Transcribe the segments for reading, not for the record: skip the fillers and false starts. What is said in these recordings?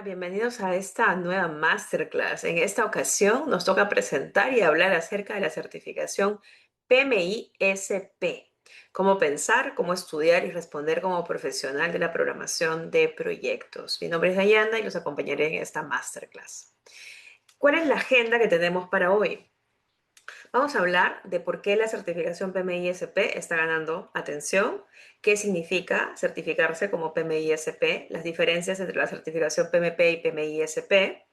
Bienvenidos a esta nueva masterclass. En esta ocasión nos toca presentar y hablar acerca de la certificación PMI-SP. Cómo pensar, cómo estudiar y responder como profesional de la programación de proyectos. Mi nombre es Dayana y los acompañaré en esta masterclass. ¿Cuál es la agenda que tenemos para hoy? Vamos a hablar de por qué la certificación PMI-SP está ganando atención, qué significa certificarse como PMI-SP, las diferencias entre la certificación PMP y PMI-SP.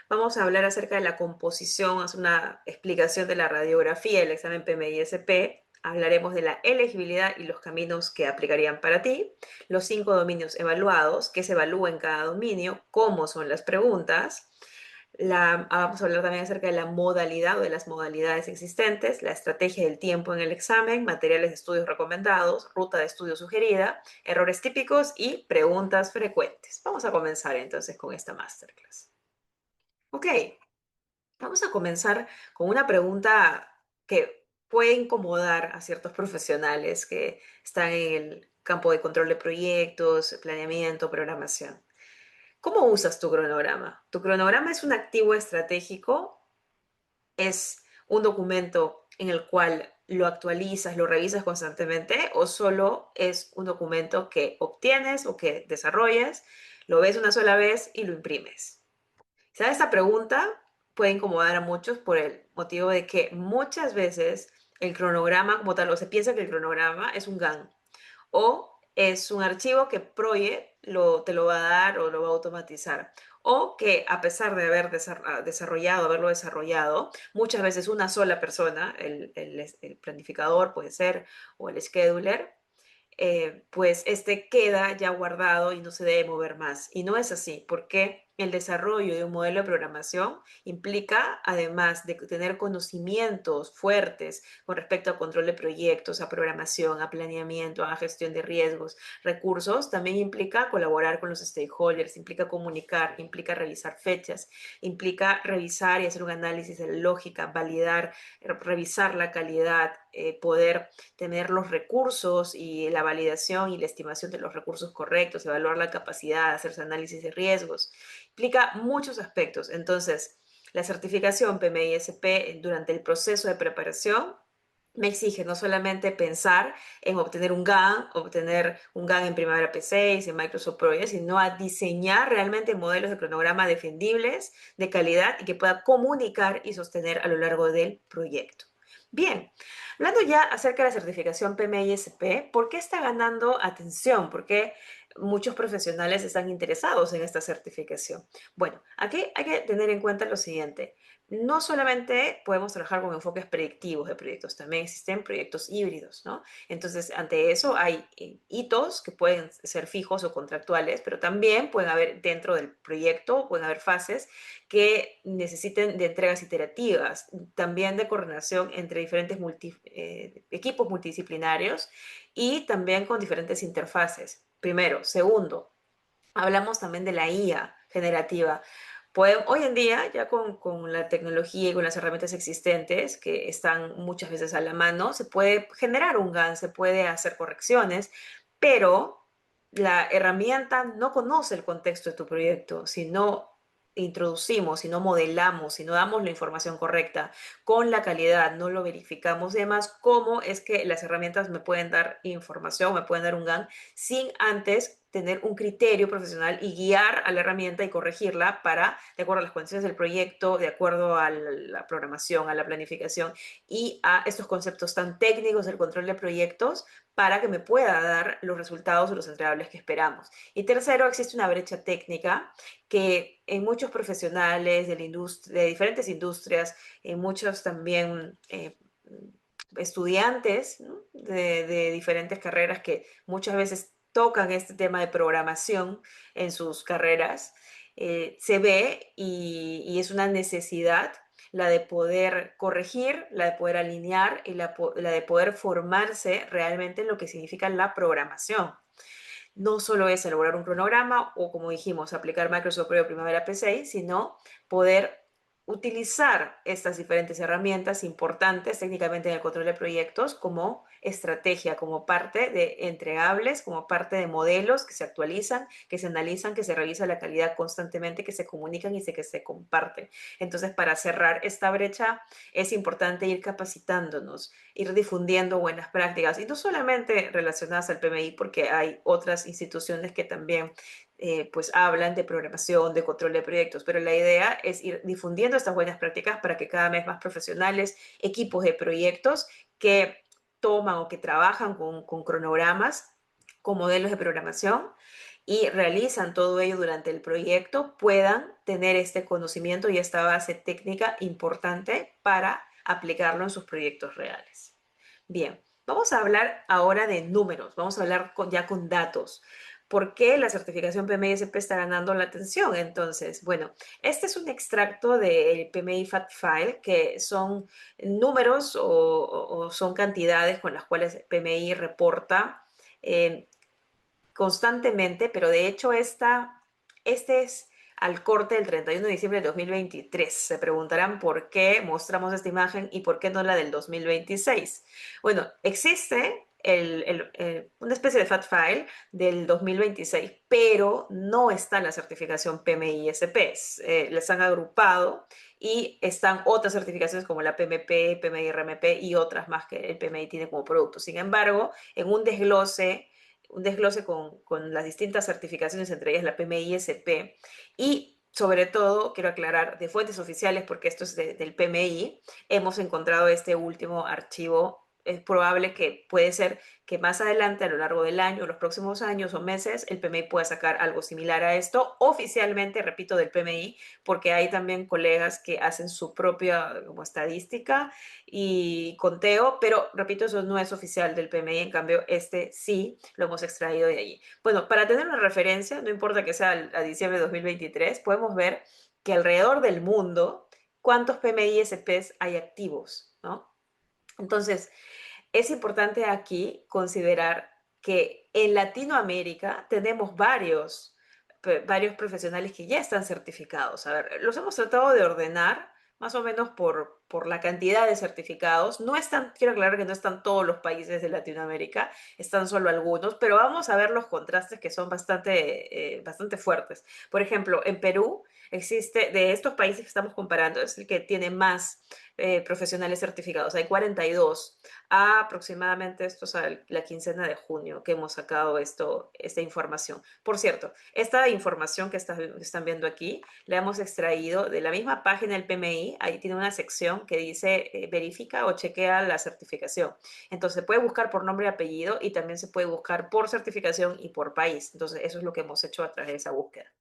Vamos a hablar acerca de la composición, hacer una explicación de la radiografía del examen PMI-SP. Hablaremos de la elegibilidad y los caminos que aplicarían para ti, los 5 dominios evaluados, qué se evalúa en cada dominio, cómo son las preguntas. Vamos a hablar también acerca de la modalidad o de las modalidades existentes, la estrategia del tiempo en el examen, materiales de estudios recomendados, ruta de estudio sugerida, errores típicos y preguntas frecuentes. Vamos a comenzar entonces con esta masterclass. Ok, vamos a comenzar con una pregunta que puede incomodar a ciertos profesionales que están en el campo de control de proyectos, planeamiento, programación. ¿Cómo usas tu cronograma? ¿Tu cronograma es un activo estratégico? ¿Es un documento en el cual lo actualizas, lo revisas constantemente o solo es un documento que obtienes o que desarrollas, lo ves una sola vez y lo imprimes? ¿Sabes? Esta pregunta puede incomodar a muchos por el motivo de que muchas veces el cronograma como tal, o se piensa que el cronograma es un GAN o es un archivo que te lo va a dar o lo va a automatizar. O que a pesar de haberlo desarrollado, muchas veces una sola persona, el planificador puede ser, o el scheduler, pues este queda ya guardado y no se debe mover más. Y no es así, porque el desarrollo de un modelo de programación implica, además de tener conocimientos fuertes con respecto a control de proyectos, a programación, a planeamiento, a gestión de riesgos, recursos, también implica colaborar con los stakeholders, implica comunicar, implica revisar fechas, implica revisar y hacer un análisis de lógica, validar, revisar la calidad, poder tener los recursos y la validación y la estimación de los recursos correctos, evaluar la capacidad, hacerse análisis de riesgos. Implica muchos aspectos. Entonces, la certificación PMI-SP durante el proceso de preparación me exige no solamente pensar en obtener un GAN en Primavera P6, en Microsoft Project, sino a diseñar realmente modelos de cronograma defendibles, de calidad y que pueda comunicar y sostener a lo largo del proyecto. Bien, hablando ya acerca de la certificación PMI-SP, ¿por qué está ganando atención? ¿Por qué muchos profesionales están interesados en esta certificación? Bueno, aquí hay que tener en cuenta lo siguiente. No solamente podemos trabajar con enfoques predictivos de proyectos, también existen proyectos híbridos, ¿no? Entonces, ante eso hay hitos que pueden ser fijos o contractuales, pero también pueden haber dentro del proyecto, pueden haber fases que necesiten de entregas iterativas, también de coordinación entre diferentes equipos multidisciplinarios y también con diferentes interfaces. Primero. Segundo, hablamos también de la IA generativa. Hoy en día, ya con la tecnología y con las herramientas existentes que están muchas veces a la mano, se puede generar un GAN, se puede hacer correcciones, pero la herramienta no conoce el contexto de tu proyecto. Si no introducimos, si no modelamos, si no damos la información correcta con la calidad, no lo verificamos y demás, ¿cómo es que las herramientas me pueden dar información, me pueden dar un GAN sin antes tener un criterio profesional y guiar a la herramienta y corregirla de acuerdo a las condiciones del proyecto, de acuerdo a la programación, a la planificación y a estos conceptos tan técnicos del control de proyectos para que me pueda dar los resultados o los entregables que esperamos? Y tercero, existe una brecha técnica que en muchos profesionales de diferentes industrias, en muchos también estudiantes, ¿no? de diferentes carreras que muchas veces tocan este tema de programación en sus carreras, se ve y es una necesidad la de poder corregir, la de poder alinear y la de poder formarse realmente en lo que significa la programación. No solo es elaborar un cronograma o, como dijimos, aplicar Microsoft Project Primavera P6, sino poder utilizar estas diferentes herramientas importantes técnicamente en el control de proyectos, como estrategia, como parte de entregables, como parte de modelos que se actualizan, que se analizan, que se revisa la calidad constantemente, que se comunican y que se comparten. Entonces, para cerrar esta brecha, es importante ir capacitándonos, ir difundiendo buenas prácticas y no solamente relacionadas al PMI, porque hay otras instituciones que también pues hablan de programación, de control de proyectos, pero la idea es ir difundiendo estas buenas prácticas para que cada vez más profesionales, equipos de proyectos que toman o que trabajan con cronogramas, con modelos de programación y realizan todo ello durante el proyecto, puedan tener este conocimiento y esta base técnica importante para aplicarlo en sus proyectos reales. Bien, vamos a hablar ahora de números, vamos a hablar ya con datos. ¿Por qué la certificación PMI-SP está ganando la atención? Entonces, bueno, este es un extracto del PMI Fact File, que son números o son cantidades con las cuales PMI reporta eh, constantemente, pero de hecho este es al corte del 31 de diciembre de 2023. Se preguntarán por qué mostramos esta imagen y por qué no la del 2026. Bueno, existe una especie de fat file del 2026, pero no está la certificación PMI-SP. Les han agrupado y están otras certificaciones como la PMP, PMI-RMP y otras más que el PMI tiene como producto. Sin embargo, en un desglose con las distintas certificaciones, entre ellas la PMI-SP, y sobre todo, quiero aclarar, de fuentes oficiales, porque esto es del PMI, hemos encontrado este último archivo. Es probable que puede ser que más adelante, a lo largo del año, los próximos años o meses, el PMI pueda sacar algo similar a esto, oficialmente, repito, del PMI, porque hay también colegas que hacen su propia como estadística y conteo, pero repito, eso no es oficial del PMI, en cambio, este sí lo hemos extraído de allí. Bueno, para tener una referencia, no importa que sea a diciembre de 2023, podemos ver que alrededor del mundo, ¿cuántos PMI-SPs hay activos? ¿No? Entonces, es importante aquí considerar que en Latinoamérica tenemos varios profesionales que ya están certificados. A ver, los hemos tratado de ordenar más o menos por la cantidad de certificados. No están, quiero aclarar que no están todos los países de Latinoamérica, están solo algunos, pero vamos a ver los contrastes que son bastante fuertes. Por ejemplo, en Perú existe, de estos países que estamos comparando, es el que tiene más profesionales certificados. Hay 42 aproximadamente esto es la quincena de junio que hemos sacado esta información. Por cierto, esta información que están viendo aquí la hemos extraído de la misma página del PMI. Ahí tiene una sección que dice verifica o chequea la certificación. Entonces se puede buscar por nombre y apellido y también se puede buscar por certificación y por país. Entonces eso es lo que hemos hecho a través de esa búsqueda.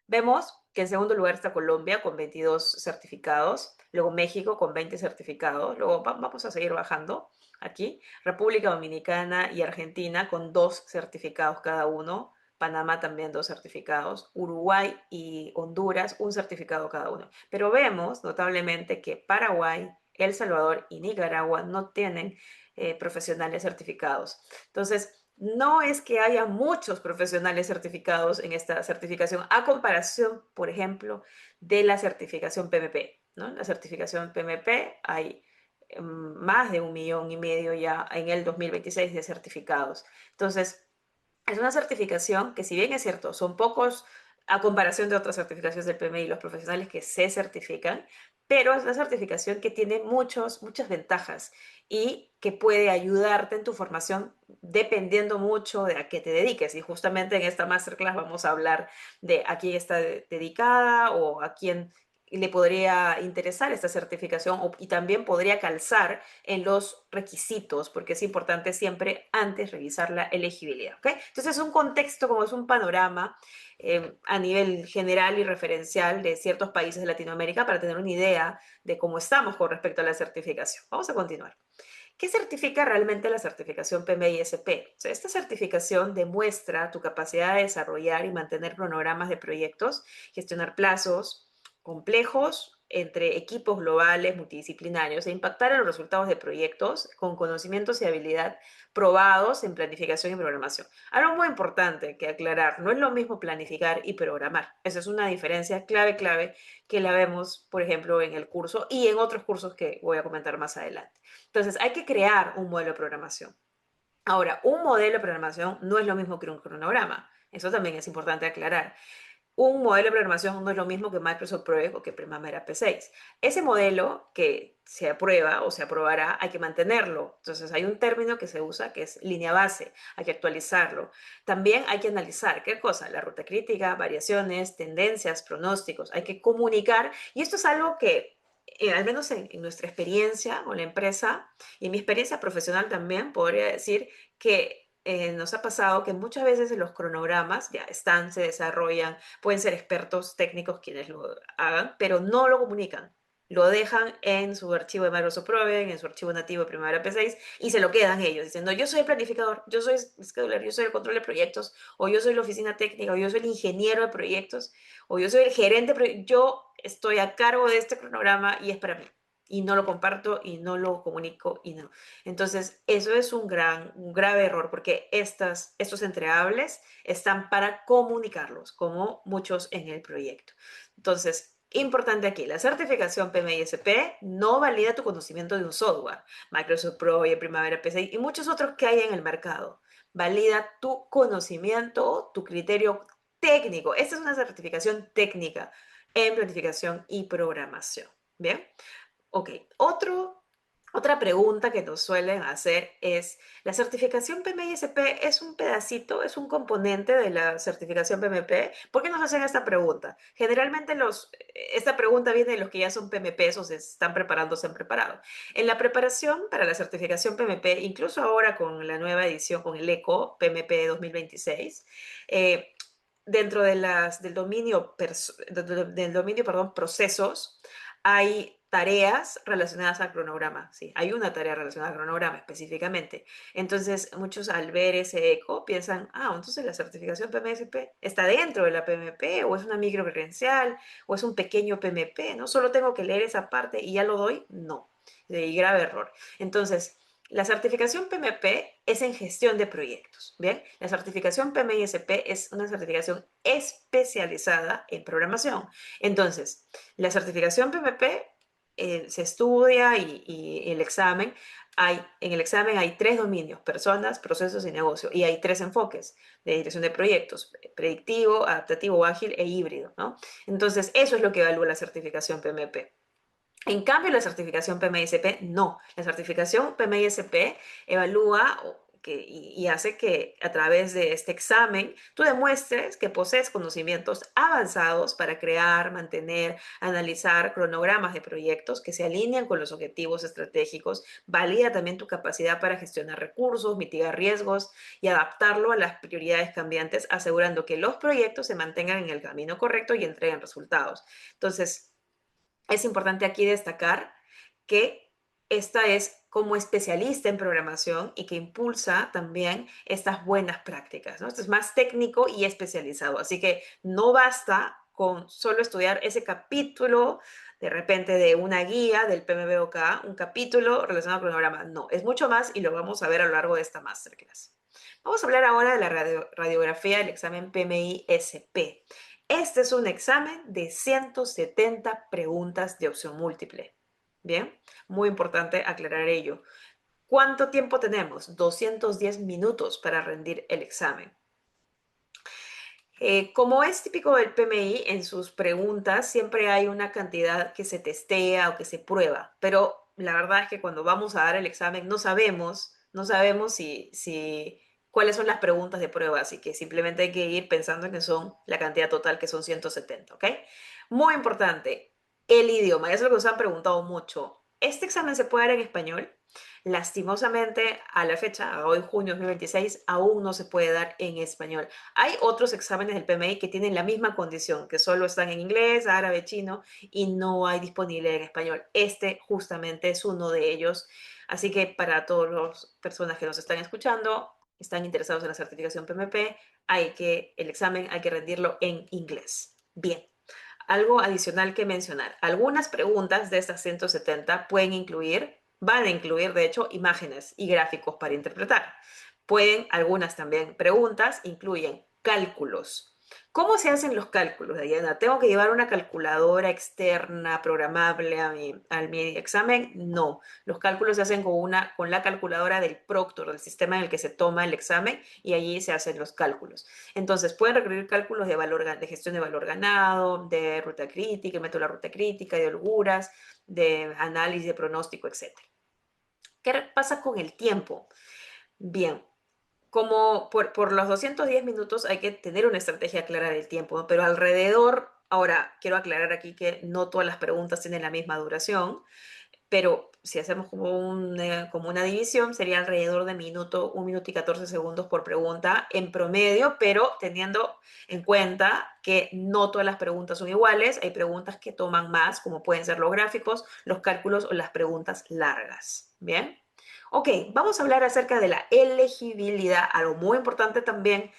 Vemos que en segundo lugar está Colombia con 22 certificados, luego México con 20 certificados, luego vamos a seguir bajando aquí, República Dominicana y Argentina con 2 certificados cada uno, Panamá también 2 certificados, Uruguay y Honduras un certificado cada uno. Pero vemos notablemente que Paraguay, El Salvador y Nicaragua no tienen profesionales certificados. Entonces, no es que haya muchos profesionales certificados en esta certificación, a comparación, por ejemplo, de la certificación PMP, ¿no? La certificación PMP hay más de 1,5 millones ya en el 2026 de certificados. Entonces, es una certificación que, si bien es cierto, son pocos a comparación de otras certificaciones del PMI, los profesionales que se certifican, pero es una certificación que tiene muchas ventajas y que puede ayudarte en tu formación dependiendo mucho de a qué te dediques. Y justamente en esta masterclass vamos a hablar de a quién está dedicada o a quién le podría interesar esta certificación y también podría calzar en los requisitos, porque es importante siempre antes revisar la elegibilidad. ¿Okay? Entonces es un contexto, como es un panorama a nivel general y referencial de ciertos países de Latinoamérica para tener una idea de cómo estamos con respecto a la certificación. Vamos a continuar. ¿Qué certifica realmente la certificación PMI-SP? O sea, esta certificación demuestra tu capacidad de desarrollar y mantener cronogramas de proyectos, gestionar plazos complejos entre equipos globales multidisciplinarios e impactar en los resultados de proyectos con conocimientos y habilidad probados en planificación y programación. Algo muy importante que aclarar, no es lo mismo planificar y programar. Esa es una diferencia clave que la vemos, por ejemplo, en el curso y en otros cursos que voy a comentar más adelante. Entonces, hay que crear un modelo de programación. Ahora, un modelo de programación no es lo mismo que un cronograma. Eso también es importante aclarar. Un modelo de programación no es lo mismo que Microsoft Project o que Primavera P6. Ese modelo que se aprueba o se aprobará, hay que mantenerlo. Entonces hay un término que se usa que es línea base, hay que actualizarlo. También hay que analizar qué cosa, la ruta crítica, variaciones, tendencias, pronósticos. Hay que comunicar y esto es algo que, al menos en nuestra experiencia con la empresa y en mi experiencia profesional también, podría decir que nos ha pasado que muchas veces en los cronogramas ya están, se desarrollan, pueden ser expertos técnicos quienes lo hagan, pero no lo comunican. Lo dejan en su archivo de Microsoft Project, en su archivo nativo de Primavera P6 y se lo quedan ellos diciendo, yo soy el planificador, yo soy el scheduler, yo soy el control de proyectos, o yo soy la oficina técnica, o yo soy el ingeniero de proyectos, o yo soy el gerente de proyectos, yo estoy a cargo de este cronograma y es para mí. Y no lo comparto y no lo comunico y no. Entonces, eso es un grave error porque estos entregables están para comunicarlos, como muchos en el proyecto. Entonces, importante aquí, la certificación PMI-SP no valida tu conocimiento de un software, Microsoft Project, Primavera P6 y muchos otros que hay en el mercado. Valida tu conocimiento, tu criterio técnico. Esta es una certificación técnica en planificación y programación. ¿Bien? Ok, otra pregunta que nos suelen hacer es, ¿la certificación PMI-SP es un pedacito, es un componente de la certificación PMP? ¿Por qué nos hacen esta pregunta? Generalmente esta pregunta viene de los que ya son PMPs o se están preparando, se han preparado. En la preparación para la certificación PMP, incluso ahora con la nueva edición, con el ECO PMP 2026, dentro del dominio, perdón, procesos, hay tareas relacionadas al cronograma, sí, hay una tarea relacionada al cronograma específicamente. Entonces, muchos al ver ese eco piensan, entonces la certificación PMSP está dentro de la PMP o es una micro credencial o es un pequeño PMP, ¿no? Solo tengo que leer esa parte y ya lo doy, no, y grave error. Entonces, la certificación PMP es en gestión de proyectos, ¿bien? La certificación PMISP es una certificación especializada en programación. Entonces, la certificación PMP se estudia y el examen, en el examen hay tres dominios, personas, procesos y negocio, y hay tres enfoques de dirección de proyectos, predictivo, adaptativo, ágil e híbrido, ¿no? Entonces, eso es lo que evalúa la certificación PMP. En cambio, la certificación PMISP no. La certificación PMISP evalúa y hace que a través de este examen tú demuestres que posees conocimientos avanzados para crear, mantener, analizar cronogramas de proyectos que se alinean con los objetivos estratégicos. Valida también tu capacidad para gestionar recursos, mitigar riesgos y adaptarlo a las prioridades cambiantes, asegurando que los proyectos se mantengan en el camino correcto y entreguen resultados. Entonces, es importante aquí destacar que esta es como especialista en programación y que impulsa también estas buenas prácticas, ¿no? Esto es más técnico y especializado, así que no basta con solo estudiar ese capítulo de repente de una guía del PMBOK, un capítulo relacionado con el programa. No, es mucho más y lo vamos a ver a lo largo de esta masterclass. Vamos a hablar ahora de la radiografía del examen PMI-SP. Este es un examen de 170 preguntas de opción múltiple. Bien, muy importante aclarar ello. ¿Cuánto tiempo tenemos? 210 minutos para rendir el examen. Como es típico del PMI, en sus preguntas siempre hay una cantidad que se testea o que se prueba, pero la verdad es que cuando vamos a dar el examen no sabemos cuáles son las preguntas de prueba, así que simplemente hay que ir pensando en que son la cantidad total, que son 170, ¿ok? Muy importante, el idioma, eso es lo que nos han preguntado mucho. ¿Este examen se puede dar en español? Lastimosamente, a la fecha, a hoy junio de 2026, aún no se puede dar en español. Hay otros exámenes del PMI que tienen la misma condición, que solo están en inglés, árabe, chino y no hay disponible en español. Este justamente es uno de ellos. Así que para todas las personas que nos están escuchando, están interesados en la certificación PMP, el examen hay que rendirlo en inglés. Bien. Algo adicional que mencionar. Algunas preguntas de estas 170 van a incluir, de hecho, imágenes y gráficos para interpretar. Algunas también preguntas incluyen cálculos. ¿Cómo se hacen los cálculos, Dayana? ¿Tengo que llevar una calculadora externa programable a mi examen? No, los cálculos se hacen con la calculadora del Proctor, del sistema en el que se toma el examen, y allí se hacen los cálculos. Entonces, pueden requerir cálculos de gestión de valor ganado, de ruta crítica, el método de la ruta crítica, de holguras, de análisis de pronóstico, etcétera. ¿Qué pasa con el tiempo? Bien, como por los 210 minutos hay que tener una estrategia clara del tiempo, ¿no? Pero alrededor, ahora quiero aclarar aquí que no todas las preguntas tienen la misma duración, pero si hacemos como una división, sería alrededor de un minuto y 14 segundos por pregunta en promedio, pero teniendo en cuenta que no todas las preguntas son iguales, hay preguntas que toman más, como pueden ser los gráficos, los cálculos o las preguntas largas. ¿Bien? Ok, vamos a hablar acerca de la elegibilidad, algo muy importante también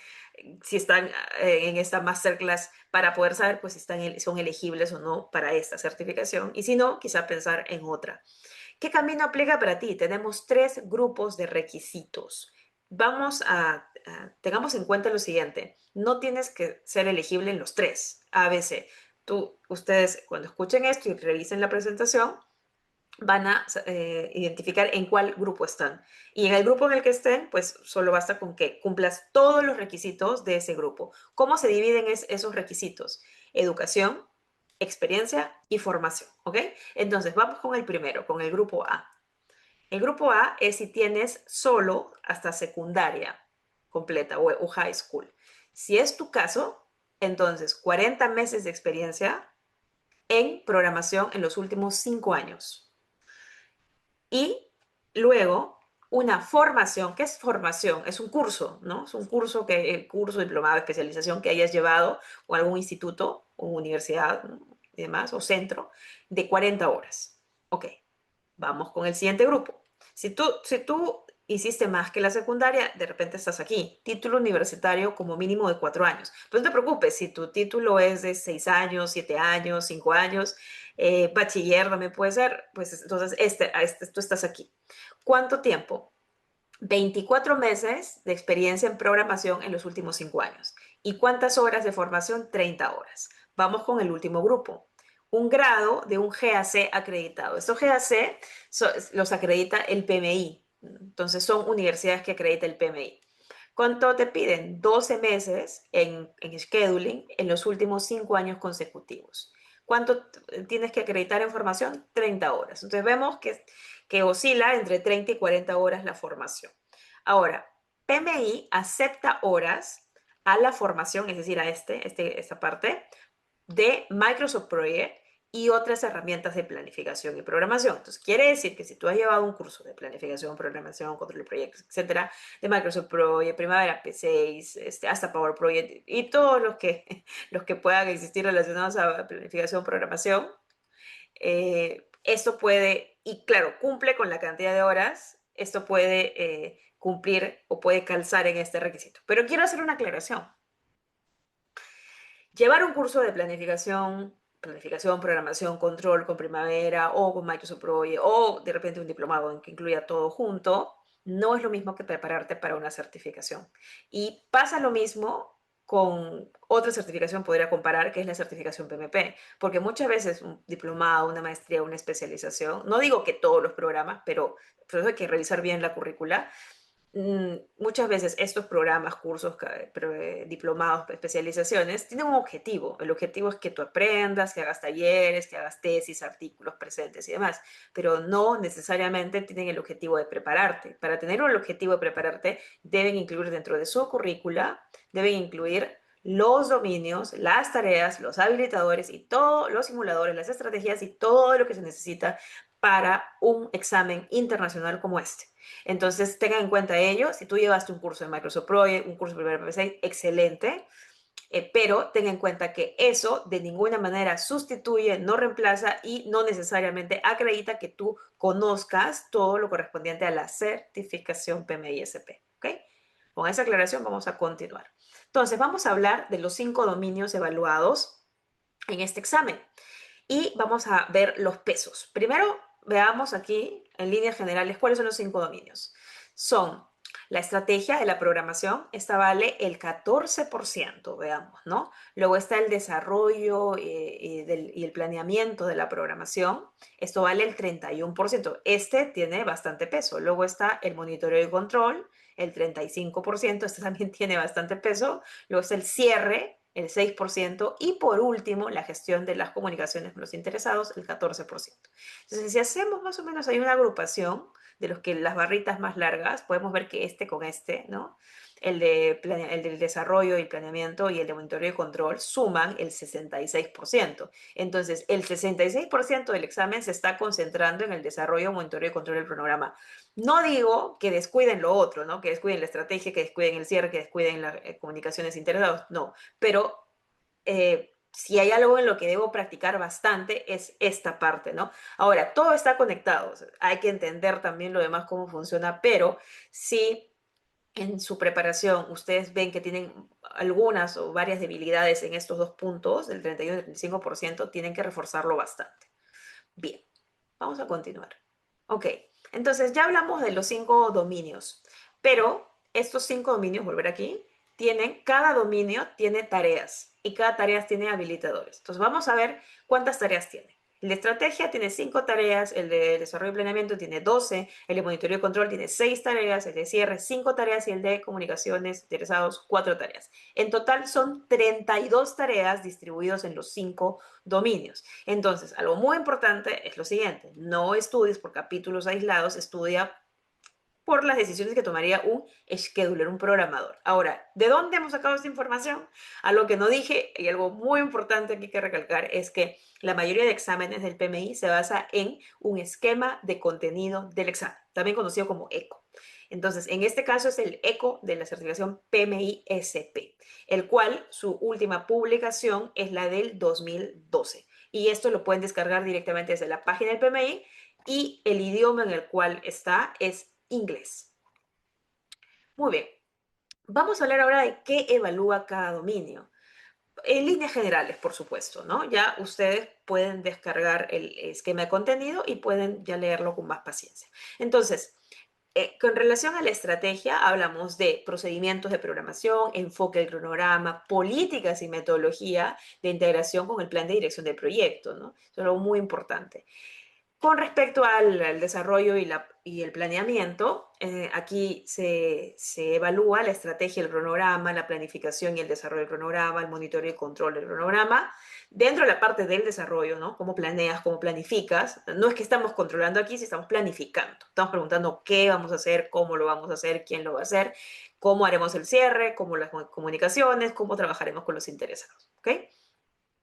si están en esta masterclass para poder saber pues si son elegibles o no para esta certificación y si no, quizá pensar en otra. ¿Qué camino aplica para ti? Tenemos tres grupos de requisitos. Tengamos en cuenta lo siguiente, no tienes que ser elegible en los tres, A, B, C. Ustedes cuando escuchen esto y revisen la presentación, van a identificar en cuál grupo están. Y en el grupo en el que estén, pues solo basta con que cumplas todos los requisitos de ese grupo. ¿Cómo se dividen esos requisitos? Educación, experiencia y formación, ¿ok? Entonces, vamos con el primero, con el grupo A. El grupo A es si tienes solo hasta secundaria completa o high school. Si es tu caso, entonces 40 meses de experiencia en programación en los últimos 5 años. Y luego una formación. ¿Qué es formación? Es un curso, ¿no? Es un curso, diplomado, especialización que hayas llevado o algún instituto o universidad, ¿no? Y demás, o centro, de 40 horas. Ok, vamos con el siguiente grupo. Si tú hiciste más que la secundaria, de repente estás aquí. Título universitario como mínimo de 4 años. Pero no te preocupes, si tu título es de 6 años, 7 años, 5 años, bachiller también puede ser, pues entonces tú estás aquí. ¿Cuánto tiempo? 24 meses de experiencia en programación en los últimos 5 años. ¿Y cuántas horas de formación? 30 horas. Vamos con el último grupo. Un grado de un GAC acreditado. Estos GAC los acredita el PMI. Entonces son universidades que acredita el PMI. ¿Cuánto te piden? 12 meses en scheduling en los últimos 5 años consecutivos. ¿Cuánto tienes que acreditar en formación? 30 horas. Entonces vemos que oscila entre 30 y 40 horas la formación. Ahora, PMI acepta horas a la formación, es decir, a esta parte de Microsoft Project y otras herramientas de planificación y programación. Entonces, quiere decir que si tú has llevado un curso de planificación, programación, control de proyectos, etcétera, de Microsoft Project, Primavera P6, hasta Power Project y todos los que puedan existir relacionados a planificación, programación, esto puede, y claro, cumple con la cantidad de horas, esto puede cumplir o puede calzar en este requisito. Pero quiero hacer una aclaración. Llevar un curso de planificación, programación, control con Primavera o con Microsoft Project o de repente un diplomado en que incluya todo junto, no es lo mismo que prepararte para una certificación. Y pasa lo mismo con otra certificación, podría comparar, que es la certificación PMP, porque muchas veces un diplomado, una maestría, una especialización, no digo que todos los programas, pero por eso hay que revisar bien la currícula. Muchas veces estos programas, cursos, diplomados, especializaciones, tienen un objetivo. El objetivo es que tú aprendas, que hagas talleres, que hagas tesis, artículos presentes y demás, pero no necesariamente tienen el objetivo de prepararte. Para tener el objetivo de prepararte, deben incluir dentro de su currícula, deben incluir los dominios, las tareas, los habilitadores y todos los simuladores, las estrategias y todo lo que se necesita para un examen internacional como este. Entonces, tengan en cuenta ello. Si tú llevaste un curso de Microsoft Project, un curso de Primavera P6, excelente, pero ten en cuenta que eso de ninguna manera sustituye, no reemplaza y no necesariamente acredita que tú conozcas todo lo correspondiente a la certificación PMI-SP. ¿Ok? Con esa aclaración vamos a continuar. Entonces, vamos a hablar de los 5 dominios evaluados en este examen y vamos a ver los pesos. Primero, veamos aquí en líneas generales cuáles son los 5 dominios. Son La estrategia de la programación, esta vale el 14%, veamos, ¿no? Luego está el desarrollo y el planeamiento de la programación, esto vale el 31%. Este tiene bastante peso. Luego está el monitoreo y control, el 35%, este también tiene bastante peso. Luego está el cierre, el 6%, y por último, la gestión de las comunicaciones con los interesados, el 14%. Entonces, si hacemos más o menos, hay una agrupación de los que las barritas más largas, podemos ver que este con este, ¿no? El del desarrollo y planeamiento y el de monitoreo y control suman el 66%. Entonces, el 66% del examen se está concentrando en el desarrollo, monitoreo y control del cronograma. No digo que descuiden lo otro, ¿no? Que descuiden la estrategia, que descuiden el cierre, que descuiden las comunicaciones interesados, no. Pero si hay algo en lo que debo practicar bastante es esta parte, ¿no? Ahora, todo está conectado, o sea, hay que entender también lo demás cómo funciona, pero si en su preparación ustedes ven que tienen algunas o varias debilidades en estos dos puntos, del 31 y 35%, tienen que reforzarlo bastante. Bien, vamos a continuar. Ok, entonces ya hablamos de los 5 dominios, pero estos 5 dominios, volver aquí, cada dominio tiene tareas y cada tarea tiene habilitadores. Entonces vamos a ver cuántas tareas tiene. El de estrategia tiene 5 tareas, el de desarrollo y planeamiento tiene 12, el de monitoreo y control tiene 6 tareas, el de cierre 5 tareas y el de comunicaciones interesados 4 tareas. En total son 32 tareas distribuidos en los 5 dominios. Entonces, algo muy importante es lo siguiente, no estudies por capítulos aislados, estudia por las decisiones que tomaría un scheduler, un programador. Ahora, ¿de dónde hemos sacado esta información? Algo que no dije y algo muy importante aquí que recalcar es que la mayoría de exámenes del PMI se basa en un esquema de contenido del examen, también conocido como ECO. Entonces, en este caso es el ECO de la certificación PMI-SP, el cual su última publicación es la del 2012. Y esto lo pueden descargar directamente desde la página del PMI y el idioma en el cual está es inglés. Muy bien, vamos a hablar ahora de qué evalúa cada dominio. En líneas generales, por supuesto, ¿no? Ya ustedes pueden descargar el esquema de contenido y pueden ya leerlo con más paciencia. Entonces, con relación a la estrategia, hablamos de procedimientos de programación, enfoque del cronograma, políticas y metodología de integración con el plan de dirección del proyecto, ¿no? Eso es algo muy importante. Con respecto al desarrollo y el planeamiento, aquí se evalúa la estrategia, el cronograma, la planificación y el desarrollo del cronograma, el monitoreo y control del cronograma. Dentro de la parte del desarrollo, ¿no? Cómo planeas, cómo planificas. No es que estamos controlando aquí, si estamos planificando. Estamos preguntando qué vamos a hacer, cómo lo vamos a hacer, quién lo va a hacer, cómo haremos el cierre, cómo las comunicaciones, cómo trabajaremos con los interesados. ¿Ok?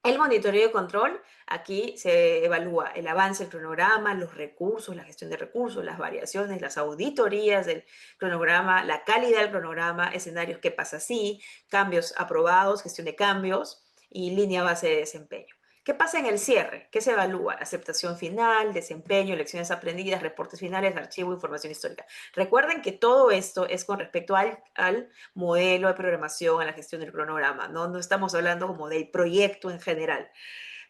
El monitoreo y control, aquí se evalúa el avance del cronograma, los recursos, la gestión de recursos, las variaciones, las auditorías del cronograma, la calidad del cronograma, escenarios que pasa así, cambios aprobados, gestión de cambios y línea base de desempeño. ¿Qué pasa en el cierre? ¿Qué se evalúa? Aceptación final, desempeño, lecciones aprendidas, reportes finales, archivo, información histórica. Recuerden que todo esto es con respecto al modelo de programación, a la gestión del cronograma, ¿no? No estamos hablando como del proyecto en general,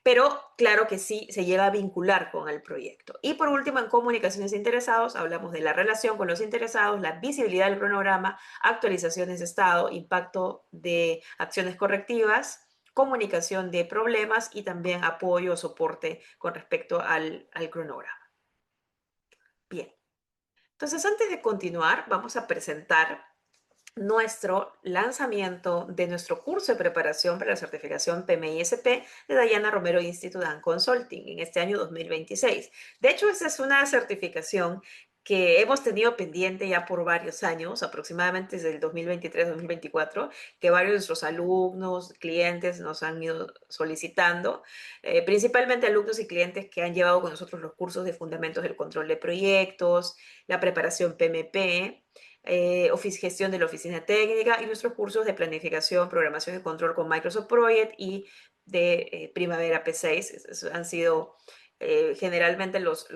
pero claro que sí se llega a vincular con el proyecto. Y por último, en comunicaciones interesados, hablamos de la relación con los interesados, la visibilidad del cronograma, actualizaciones de estado, impacto de acciones correctivas, comunicación de problemas y también apoyo o soporte con respecto al cronograma. Bien, entonces antes de continuar, vamos a presentar nuestro lanzamiento de nuestro curso de preparación para la certificación PMI-SP de Dayana Romero Institute and Consulting en este año 2026. De hecho, esta es una certificación que hemos tenido pendiente ya por varios años, aproximadamente desde el 2023-2024, que varios de nuestros alumnos, clientes nos han ido solicitando, principalmente alumnos y clientes que han llevado con nosotros los cursos de fundamentos del control de proyectos, la preparación PMP, gestión de la oficina técnica y nuestros cursos de planificación, programación y control con Microsoft Project y de Primavera P6. Han sido generalmente los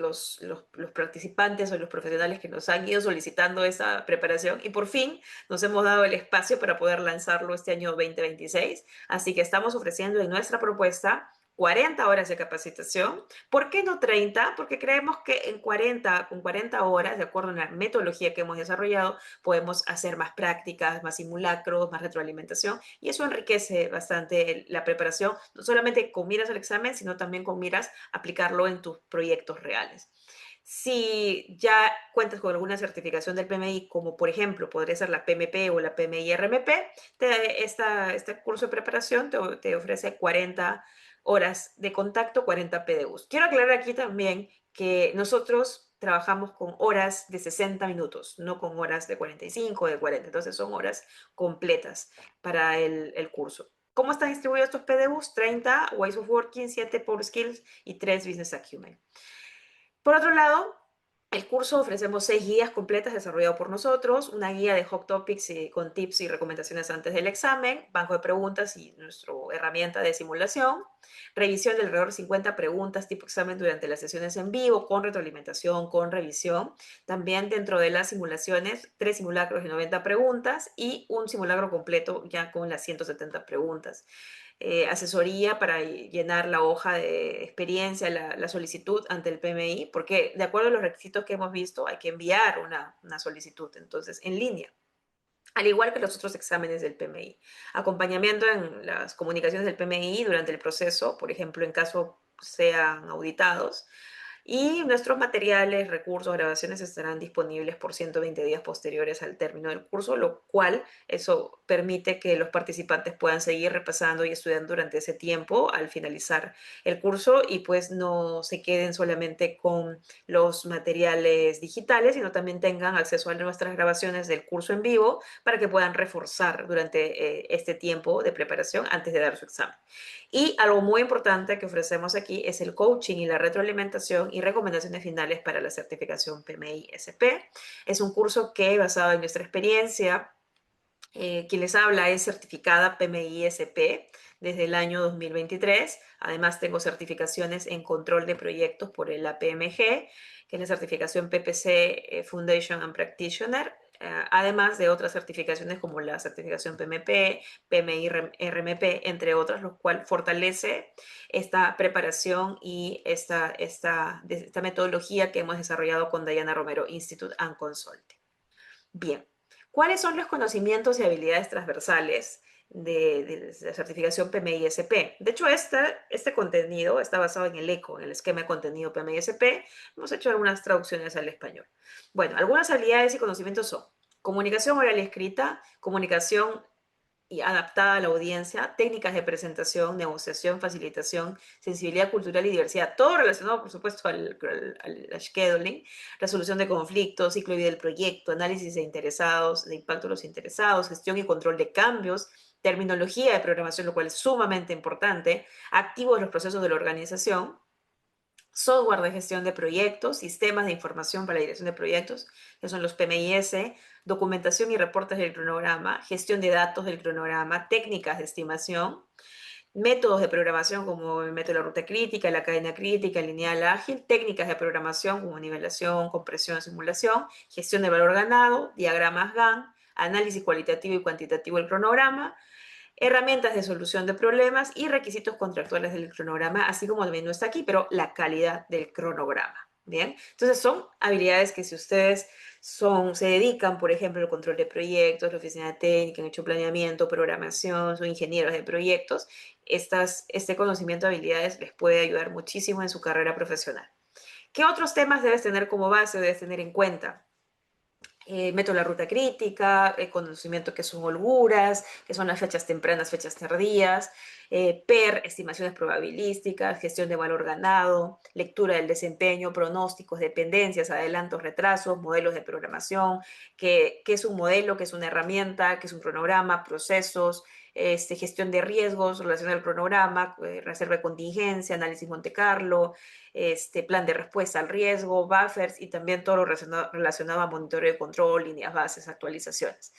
participantes o los profesionales que nos han ido solicitando esa preparación y por fin nos hemos dado el espacio para poder lanzarlo este año 2026. Así que estamos ofreciendo en nuestra propuesta 40 horas de capacitación. ¿Por qué no 30? Porque creemos que con 40 horas, de acuerdo a la metodología que hemos desarrollado, podemos hacer más prácticas, más simulacros, más retroalimentación, y eso enriquece bastante la preparación, no solamente con miras al examen, sino también con miras a aplicarlo en tus proyectos reales. Si ya cuentas con alguna certificación del PMI, como por ejemplo podría ser la PMP o la PMI-RMP, este curso de preparación te ofrece 40 horas de contacto, 40 PDUs. Quiero aclarar aquí también que nosotros trabajamos con horas de 60 minutos, no con horas de 45 o de 40. Entonces son horas completas para el curso. ¿Cómo están distribuidos estos PDUs? 30 Ways of Working, 7 Power Skills y 3 Business Acumen. Por otro lado, el curso ofrecemos 6 guías completas desarrolladas por nosotros, una guía de Hot Topics con tips y recomendaciones antes del examen, banco de preguntas y nuestra herramienta de simulación, revisión de alrededor de 50 preguntas tipo examen durante las sesiones en vivo, con retroalimentación, con revisión. También dentro de las simulaciones, 3 simulacros de 90 preguntas y un simulacro completo ya con las 170 preguntas. Asesoría para llenar la hoja de experiencia, la solicitud ante el PMI, porque de acuerdo a los requisitos que hemos visto, hay que enviar una solicitud, entonces, en línea, al igual que los otros exámenes del PMI. Acompañamiento en las comunicaciones del PMI durante el proceso, por ejemplo, en caso sean auditados, y nuestros materiales, recursos, grabaciones estarán disponibles por 120 días posteriores al término del curso, lo cual eso permite que los participantes puedan seguir repasando y estudiando durante ese tiempo al finalizar el curso y pues no se queden solamente con los materiales digitales, sino también tengan acceso a nuestras grabaciones del curso en vivo para que puedan reforzar durante este tiempo de preparación antes de dar su examen. Y algo muy importante que ofrecemos aquí es el coaching y la retroalimentación y recomendaciones finales para la certificación PMI-SP. Es un curso que, basado en nuestra experiencia, quien les habla es certificada PMI-SP desde el año 2023. Además, tengo certificaciones en control de proyectos por el APMG, que es la certificación PPC Foundation and Practitioner, además de otras certificaciones como la certificación PMP, PMI, RMP, entre otras, lo cual fortalece esta preparación y esta metodología que hemos desarrollado con Diana Romero Institute and Consulting. Bien, ¿cuáles son los conocimientos y habilidades transversales de la certificación PMI-SP? De hecho, este contenido está basado en el ECO, en el esquema de contenido PMI-SP. Hemos hecho algunas traducciones al español. Bueno, algunas habilidades y conocimientos son comunicación oral y escrita, comunicación y adaptada a la audiencia, técnicas de presentación, negociación, facilitación, sensibilidad cultural y diversidad, todo relacionado, por supuesto, al scheduling, resolución de conflictos, ciclo de vida del proyecto, análisis de interesados, de impacto de los interesados, gestión y control de cambios, terminología de programación, lo cual es sumamente importante, activos los procesos de la organización, software de gestión de proyectos, sistemas de información para la dirección de proyectos, que son los PMIS, documentación y reportes del cronograma, gestión de datos del cronograma, técnicas de estimación, métodos de programación como el método de la ruta crítica, la cadena crítica, el lineal ágil, técnicas de programación como nivelación, compresión, simulación, gestión de valor ganado, diagramas GAN, análisis cualitativo y cuantitativo del cronograma, herramientas de solución de problemas y requisitos contractuales del cronograma, así como también no está aquí, pero la calidad del cronograma. Bien, entonces son habilidades que si ustedes se dedican, por ejemplo, al control de proyectos, la oficina técnica, han hecho planeamiento, programación, son ingenieros de proyectos, este conocimiento de habilidades les puede ayudar muchísimo en su carrera profesional. ¿Qué otros temas debes tener como base o debes tener en cuenta? Meto la ruta crítica, conocimiento que son holguras, que son las fechas tempranas, fechas tardías, PER, estimaciones probabilísticas, gestión de valor ganado, lectura del desempeño, pronósticos, dependencias, adelantos, retrasos, modelos de programación, qué es un modelo, qué es una herramienta, qué es un cronograma, procesos, gestión de riesgos, relación al cronograma, reserva de contingencia, análisis Monte Carlo, plan de respuesta al riesgo, buffers y también todo lo relacionado a monitoreo de control, líneas bases, actualizaciones.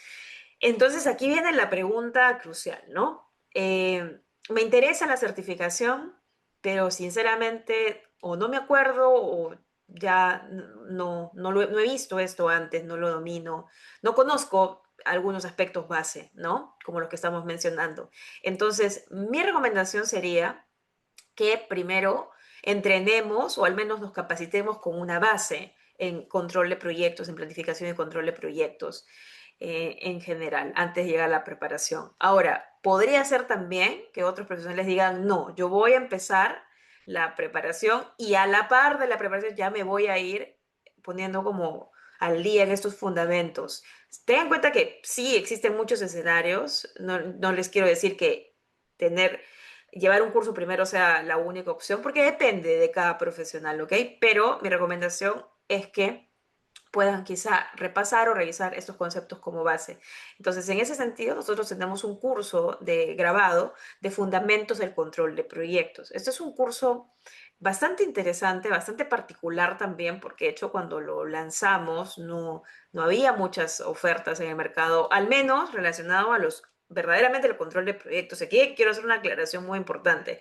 Entonces aquí viene la pregunta crucial, ¿no? Me interesa la certificación, pero sinceramente o no me acuerdo o ya no he visto esto antes, no lo domino, no conozco algunos aspectos base, ¿no? Como los que estamos mencionando. Entonces, mi recomendación sería que primero entrenemos o al menos nos capacitemos con una base en control de proyectos, en planificación y control de proyectos en general, antes de llegar a la preparación. Ahora, podría ser también que otros profesionales digan, no, yo voy a empezar la preparación y a la par de la preparación ya me voy a ir poniendo como al día en estos fundamentos. Tengan en cuenta que sí existen muchos escenarios, no les quiero decir que tener llevar un curso primero sea la única opción, porque depende de cada profesional, ¿ok? Pero mi recomendación es que puedan quizá repasar o revisar estos conceptos como base. Entonces, en ese sentido, nosotros tenemos un curso de grabado de fundamentos del control de proyectos. Este es un curso bastante interesante, bastante particular también, porque de hecho cuando lo lanzamos no había muchas ofertas en el mercado, al menos relacionado a los verdaderamente el control de proyectos. Aquí quiero hacer una aclaración muy importante.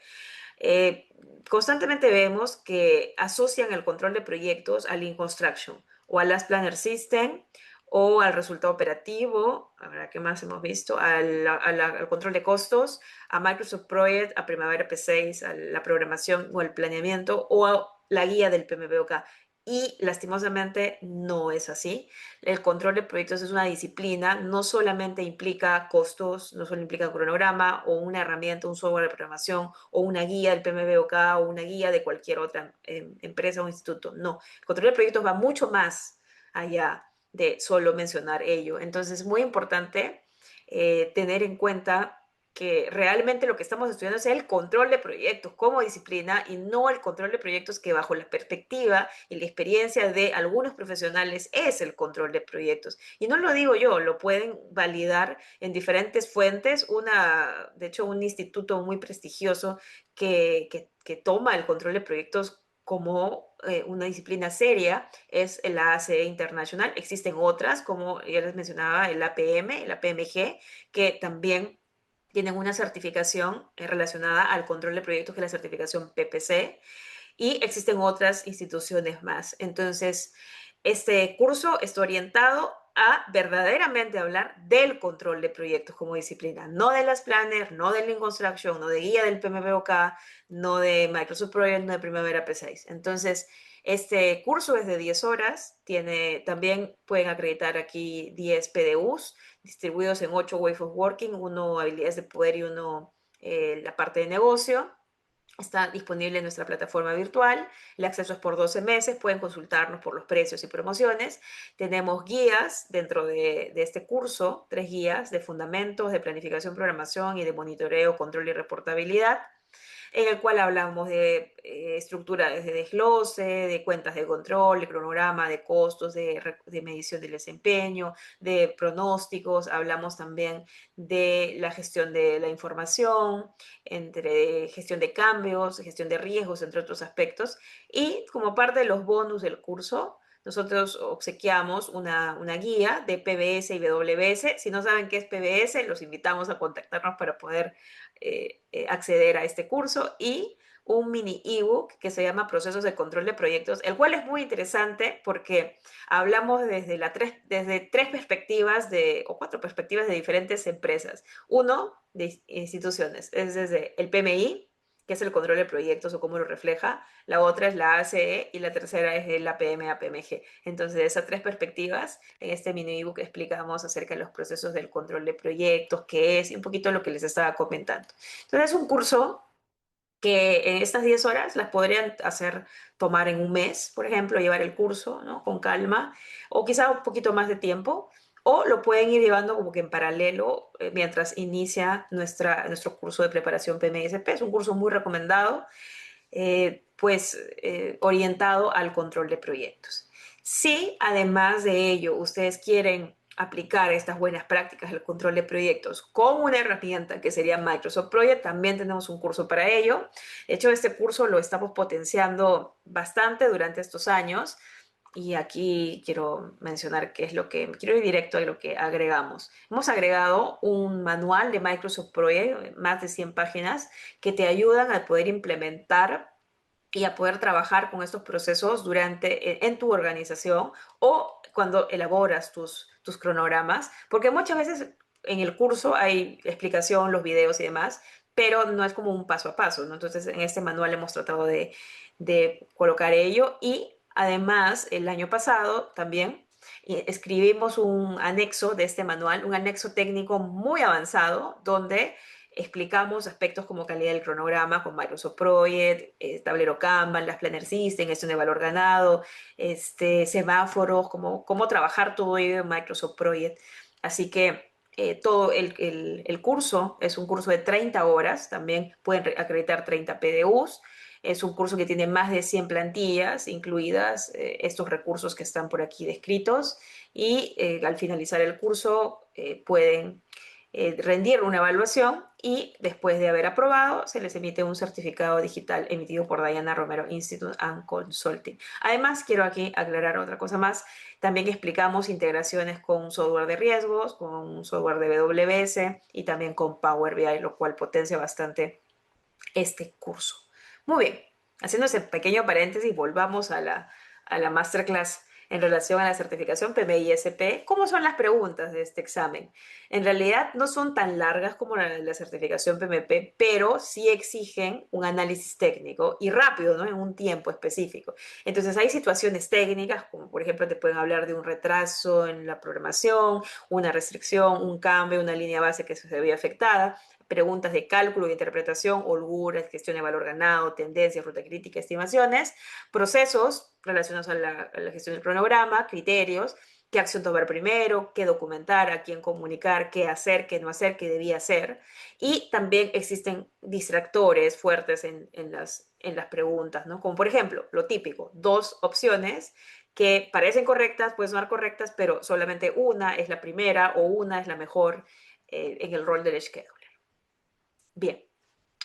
Eh, Constantemente vemos que asocian el control de proyectos al Lean Construction o al Last Planner System o al resultado operativo, ahora qué más hemos visto, al control de costos, a Microsoft Project, a Primavera P6, a la programación o el planeamiento o a la guía del PMBOK. Y lastimosamente no es así. El control de proyectos es una disciplina, no solamente implica costos, no solo implica un cronograma o una herramienta, un software de programación o una guía del PMBOK o una guía de cualquier otra empresa o instituto. No, el control de proyectos va mucho más allá de solo mencionar ello. Entonces es muy importante tener en cuenta que realmente lo que estamos estudiando es el control de proyectos como disciplina y no el control de proyectos que bajo la perspectiva y la experiencia de algunos profesionales es el control de proyectos. Y no lo digo yo, lo pueden validar en diferentes fuentes. De hecho, un instituto muy prestigioso que toma el control de proyectos como una disciplina seria es el ACE Internacional. Existen otras, como ya les mencionaba, el APM, el APMG, que también tienen una certificación relacionada al control de proyectos, que es la certificación PPC, y existen otras instituciones más. Entonces, este curso está orientado a verdaderamente hablar del control de proyectos como disciplina, no de las planners, no del Lean Construction, no de guía del PMBOK, no de Microsoft Project, no de Primavera P6. Entonces, este curso es de 10 horas, también pueden acreditar aquí 10 PDUs distribuidos en 8 Ways of Working, uno habilidades de poder y uno la parte de negocio. Está disponible en nuestra plataforma virtual. El acceso es por 12 meses. Pueden consultarnos por los precios y promociones. Tenemos guías dentro de este curso, 3 guías de fundamentos, de planificación, programación y de monitoreo, control y reportabilidad, en el cual hablamos de estructura de desglose, de cuentas de control, de cronograma, de costos, de medición del desempeño, de pronósticos. Hablamos también de la gestión de la información, entre gestión de cambios, gestión de riesgos, entre otros aspectos. Y como parte de los bonus del curso, nosotros obsequiamos una guía de PBS y WBS. Si no saben qué es PBS, los invitamos a contactarnos para poder acceder a este curso, y un mini ebook que se llama Procesos de Control de Proyectos, el cual es muy interesante porque hablamos desde 3 perspectivas o 4 perspectivas de diferentes empresas. Uno, de instituciones, es desde el PMI, que es el control de proyectos o cómo lo refleja, la otra es la ACE y la tercera es la PM-APMG. Entonces, de esas 3 perspectivas, en este mini ebook explicamos acerca de los procesos del control de proyectos, qué es y un poquito lo que les estaba comentando. Entonces, es un curso que en estas 10 horas las podrían tomar en un mes, por ejemplo, llevar el curso, ¿no? Con calma, o quizá un poquito más de tiempo, o lo pueden ir llevando como que en paralelo mientras inicia nuestro curso de preparación PMSP. Es un curso muy recomendado, orientado al control de proyectos. Si además de ello ustedes quieren aplicar estas buenas prácticas del control de proyectos con una herramienta que sería Microsoft Project, también tenemos un curso para ello. De hecho, este curso lo estamos potenciando bastante durante estos años. Y aquí quiero mencionar quiero ir directo a lo que agregamos. Hemos agregado un manual de Microsoft Project, más de 100 páginas, que te ayudan a poder implementar y a poder trabajar con estos procesos en tu organización o cuando elaboras tus cronogramas, porque muchas veces en el curso hay explicación, los videos y demás, pero no es como un paso a paso, ¿no? Entonces, en este manual hemos tratado de colocar ello y además el año pasado también escribimos un anexo de este manual, un anexo técnico muy avanzado donde explicamos aspectos como calidad del cronograma con Microsoft Project, tablero Kanban, las Planner System, gestión de valor ganado, semáforos, cómo trabajar todo ello en Microsoft Project. Así que todo el curso es un curso de 30 horas, también pueden acreditar 30 PDUs. Es un curso que tiene más de 100 plantillas, incluidas estos recursos que están por aquí descritos, y al finalizar el curso pueden rendir una evaluación y después de haber aprobado se les emite un certificado digital emitido por Diana Romero Institute and Consulting. Además, quiero aquí aclarar otra cosa más. También explicamos integraciones con un software de riesgos, con un software de WS y también con Power BI, lo cual potencia bastante este curso. Muy bien, haciendo ese pequeño paréntesis, volvamos a la masterclass en relación a la certificación PMI-SP. ¿Cómo son las preguntas de este examen? En realidad no son tan largas como la certificación PMP, pero sí exigen un análisis técnico y rápido, ¿no? En un tiempo específico. Entonces hay situaciones técnicas, como por ejemplo te pueden hablar de un retraso en la programación, una restricción, un cambio, una línea base que se ve afectada, preguntas de cálculo y interpretación, holguras, gestión de valor ganado, tendencias, ruta crítica, estimaciones, procesos relacionados a la gestión del cronograma, criterios, qué acción tomar primero, qué documentar, a quién comunicar, qué hacer, qué no hacer, qué debía hacer. Y también existen distractores fuertes en las preguntas, ¿no? Como por ejemplo, lo típico, dos opciones que parecen correctas, pueden sonar correctas, pero solamente una es la primera o una es la mejor en el rol del schedule. Bien,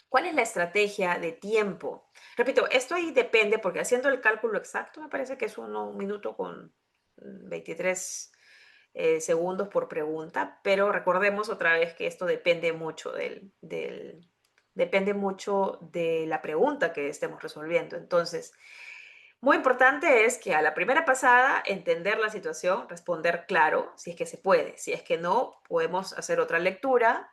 ¿cuál es la estrategia de tiempo? Repito, esto ahí depende porque haciendo el cálculo exacto me parece que es un minuto con 23 segundos por pregunta, pero recordemos otra vez que esto depende mucho depende mucho de la pregunta que estemos resolviendo. Entonces, muy importante es que a la primera pasada entender la situación, responder claro, si es que se puede. Si es que no, podemos hacer otra lectura.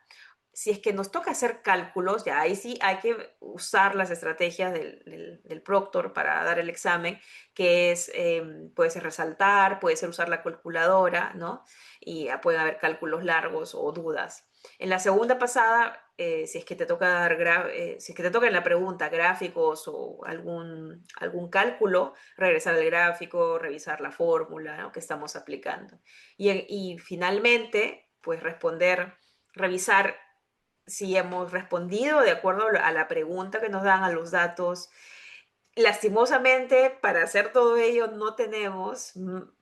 Si es que nos toca hacer cálculos, ya ahí sí hay que usar las estrategias del proctor para dar el examen, que es, puede ser resaltar, puede ser usar la calculadora, ¿no? Y pueden haber cálculos largos o dudas. En la segunda pasada, si es que te toca si es que te toca en la pregunta gráficos o algún cálculo, regresar al gráfico, revisar la fórmula, ¿no?, que estamos aplicando. Y finalmente, pues revisar si hemos respondido de acuerdo a la pregunta que nos dan, a los datos. Lastimosamente, para hacer todo ello no tenemos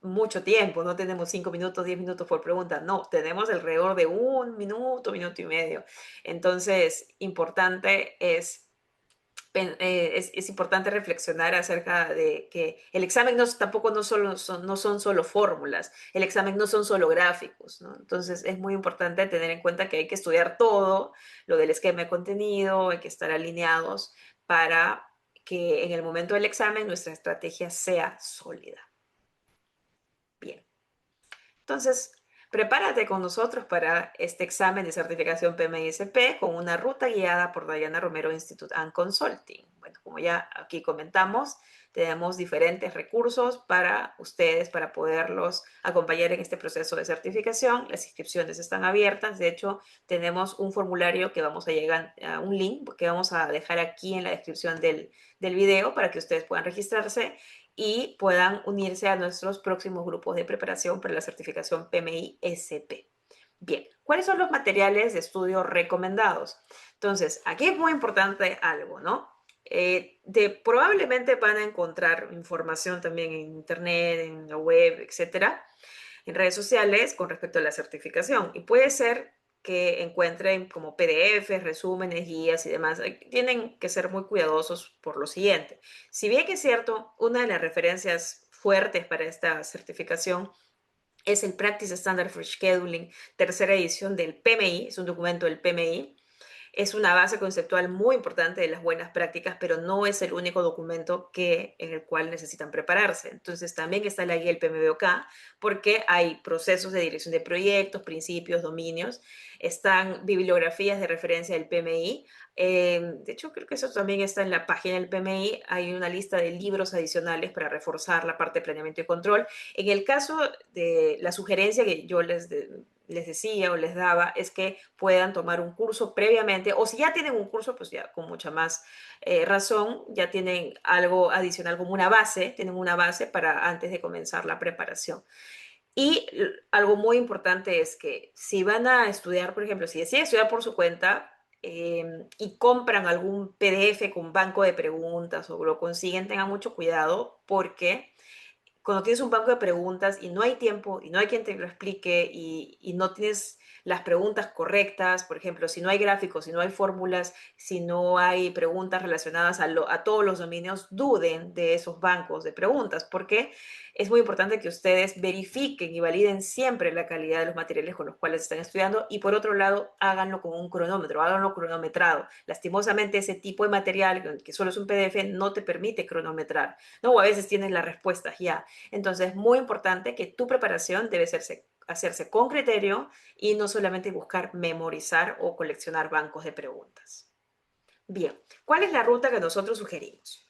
mucho tiempo, no tenemos 5 minutos, 10 minutos por pregunta, no, tenemos alrededor de un minuto, minuto y medio. Entonces, es importante reflexionar acerca de que el examen tampoco no son solo fórmulas, el examen no son solo gráficos, ¿no? Entonces es muy importante tener en cuenta que hay que estudiar todo lo del esquema de contenido, hay que estar alineados para que en el momento del examen nuestra estrategia sea sólida. Bien. Entonces, prepárate con nosotros para este examen de certificación PMI-SP con una ruta guiada por Diana Romero Institute and Consulting. Bueno, como ya aquí comentamos, tenemos diferentes recursos para ustedes, para poderlos acompañar en este proceso de certificación. Las inscripciones están abiertas. De hecho, tenemos un formulario que vamos a llegar a un link que vamos a dejar aquí en la descripción del video para que ustedes puedan registrarse y puedan unirse a nuestros próximos grupos de preparación para la certificación PMI-SP. Bien, ¿cuáles son los materiales de estudio recomendados? Entonces, aquí es muy importante algo, ¿no? Probablemente van a encontrar información también en internet, en la web, etcétera, en redes sociales con respecto a la certificación. Y puede ser que encuentren como PDFs, resúmenes, guías y demás. Tienen que ser muy cuidadosos por lo siguiente. Si bien es cierto, una de las referencias fuertes para esta certificación es el Practice Standard for Scheduling, tercera edición del PMI, es un documento del PMI. es una base conceptual muy importante de las buenas prácticas, pero no es el único documento en el cual necesitan prepararse. Entonces también está la guía del PMBOK, porque hay procesos de dirección de proyectos, principios, dominios, están bibliografías de referencia del PMI. De hecho, creo que eso también está en la página del PMI. Hay una lista de libros adicionales para reforzar la parte de planeamiento y control. En el caso de la sugerencia que yo les decía o les daba es que puedan tomar un curso previamente, o si ya tienen un curso, pues ya con mucha más razón, ya tienen algo adicional como una base, tienen una base para antes de comenzar la preparación. Y algo muy importante es que si van a estudiar, por ejemplo, si deciden estudiar por su cuenta y compran algún PDF con banco de preguntas o lo consiguen, tengan mucho cuidado porque cuando tienes un banco de preguntas y no hay tiempo y no hay quien te lo explique y no tienes las preguntas correctas, por ejemplo, si no hay gráficos, si no hay fórmulas, si no hay preguntas relacionadas a todos los dominios, duden de esos bancos de preguntas, porque es muy importante que ustedes verifiquen y validen siempre la calidad de los materiales con los cuales están estudiando y por otro lado, háganlo con un cronómetro, háganlo cronometrado. Lastimosamente, ese tipo de material, que solo es un PDF, no te permite cronometrar, ¿no? O a veces tienes las respuestas ya. Entonces, muy importante que tu preparación debe hacerse con criterio y no solamente buscar memorizar o coleccionar bancos de preguntas. Bien, ¿cuál es la ruta que nosotros sugerimos?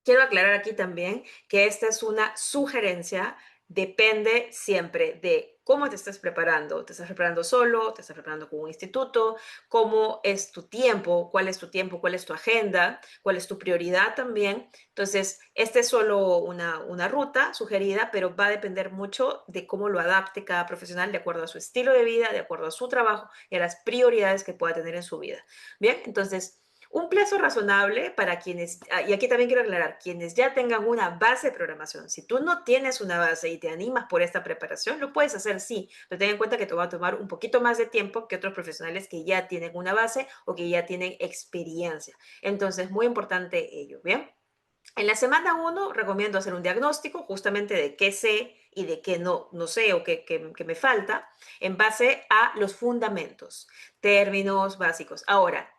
Quiero aclarar aquí también que esta es una sugerencia, depende siempre de cómo te estás preparando. ¿Te estás preparando solo? ¿Te estás preparando con un instituto? ¿Cómo es tu tiempo? ¿Cuál es tu tiempo? ¿Cuál es tu agenda? ¿Cuál es tu prioridad también? Entonces, esta es solo una ruta sugerida, pero va a depender mucho de cómo lo adapte cada profesional de acuerdo a su estilo de vida, de acuerdo a su trabajo y a las prioridades que pueda tener en su vida. Bien, entonces un plazo razonable para quienes, y aquí también quiero aclarar, quienes ya tengan una base de programación. Si tú no tienes una base y te animas por esta preparación, lo puedes hacer, sí, pero ten en cuenta que te va a tomar un poquito más de tiempo que otros profesionales que ya tienen una base o que ya tienen experiencia. Entonces, muy importante ello, ¿bien? En la semana 1 recomiendo hacer un diagnóstico justamente de qué sé y de qué no sé o qué me falta en base a los fundamentos, términos básicos. Ahora,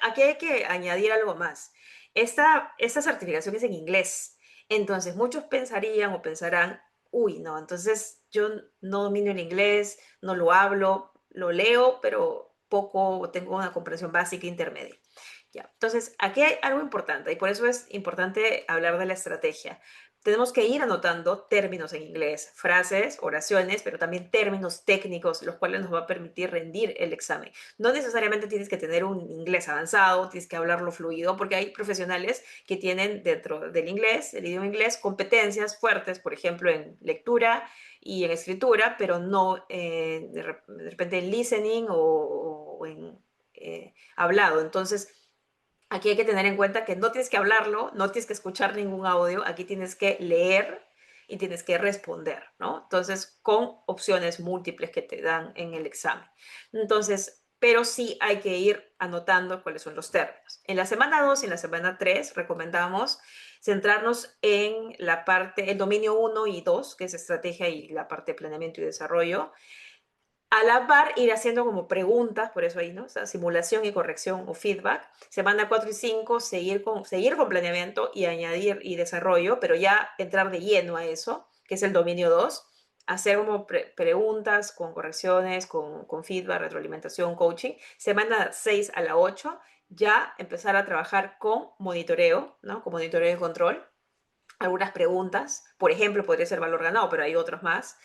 aquí hay que añadir algo más. Esta certificación es en inglés, entonces muchos pensarían o pensarán, uy, no, entonces yo no domino el inglés, no lo hablo, lo leo, pero poco, tengo una comprensión básica intermedia. Ya. Entonces, aquí hay algo importante y por eso es importante hablar de la estrategia. Tenemos que ir anotando términos en inglés, frases, oraciones, pero también términos técnicos, los cuales nos va a permitir rendir el examen. No necesariamente tienes que tener un inglés avanzado, tienes que hablarlo fluido, porque hay profesionales que tienen dentro del inglés, el idioma inglés, competencias fuertes, por ejemplo, en lectura y en escritura, pero no de repente en listening o en hablado. Entonces, aquí hay que tener en cuenta que no tienes que hablarlo, no tienes que escuchar ningún audio, aquí tienes que leer y tienes que responder, ¿no? Entonces, con opciones múltiples que te dan en el examen. Entonces, pero sí hay que ir anotando cuáles son los términos. En la semana 2 y en la semana 3 recomendamos centrarnos en la parte, el dominio 1 y 2, que es estrategia y la parte de planeamiento y desarrollo, a la par ir haciendo como preguntas, por eso ahí, ¿no? O sea, simulación y corrección o feedback. Semana 4 y 5, seguir con planeamiento y añadir y desarrollo, pero ya entrar de lleno a eso, que es el dominio 2. Hacer como preguntas con correcciones, con feedback, retroalimentación, coaching. Semana 6 a la 8, ya empezar a trabajar con monitoreo, ¿no? Con monitoreo y control. Algunas preguntas, por ejemplo, podría ser valor ganado, pero hay otros más.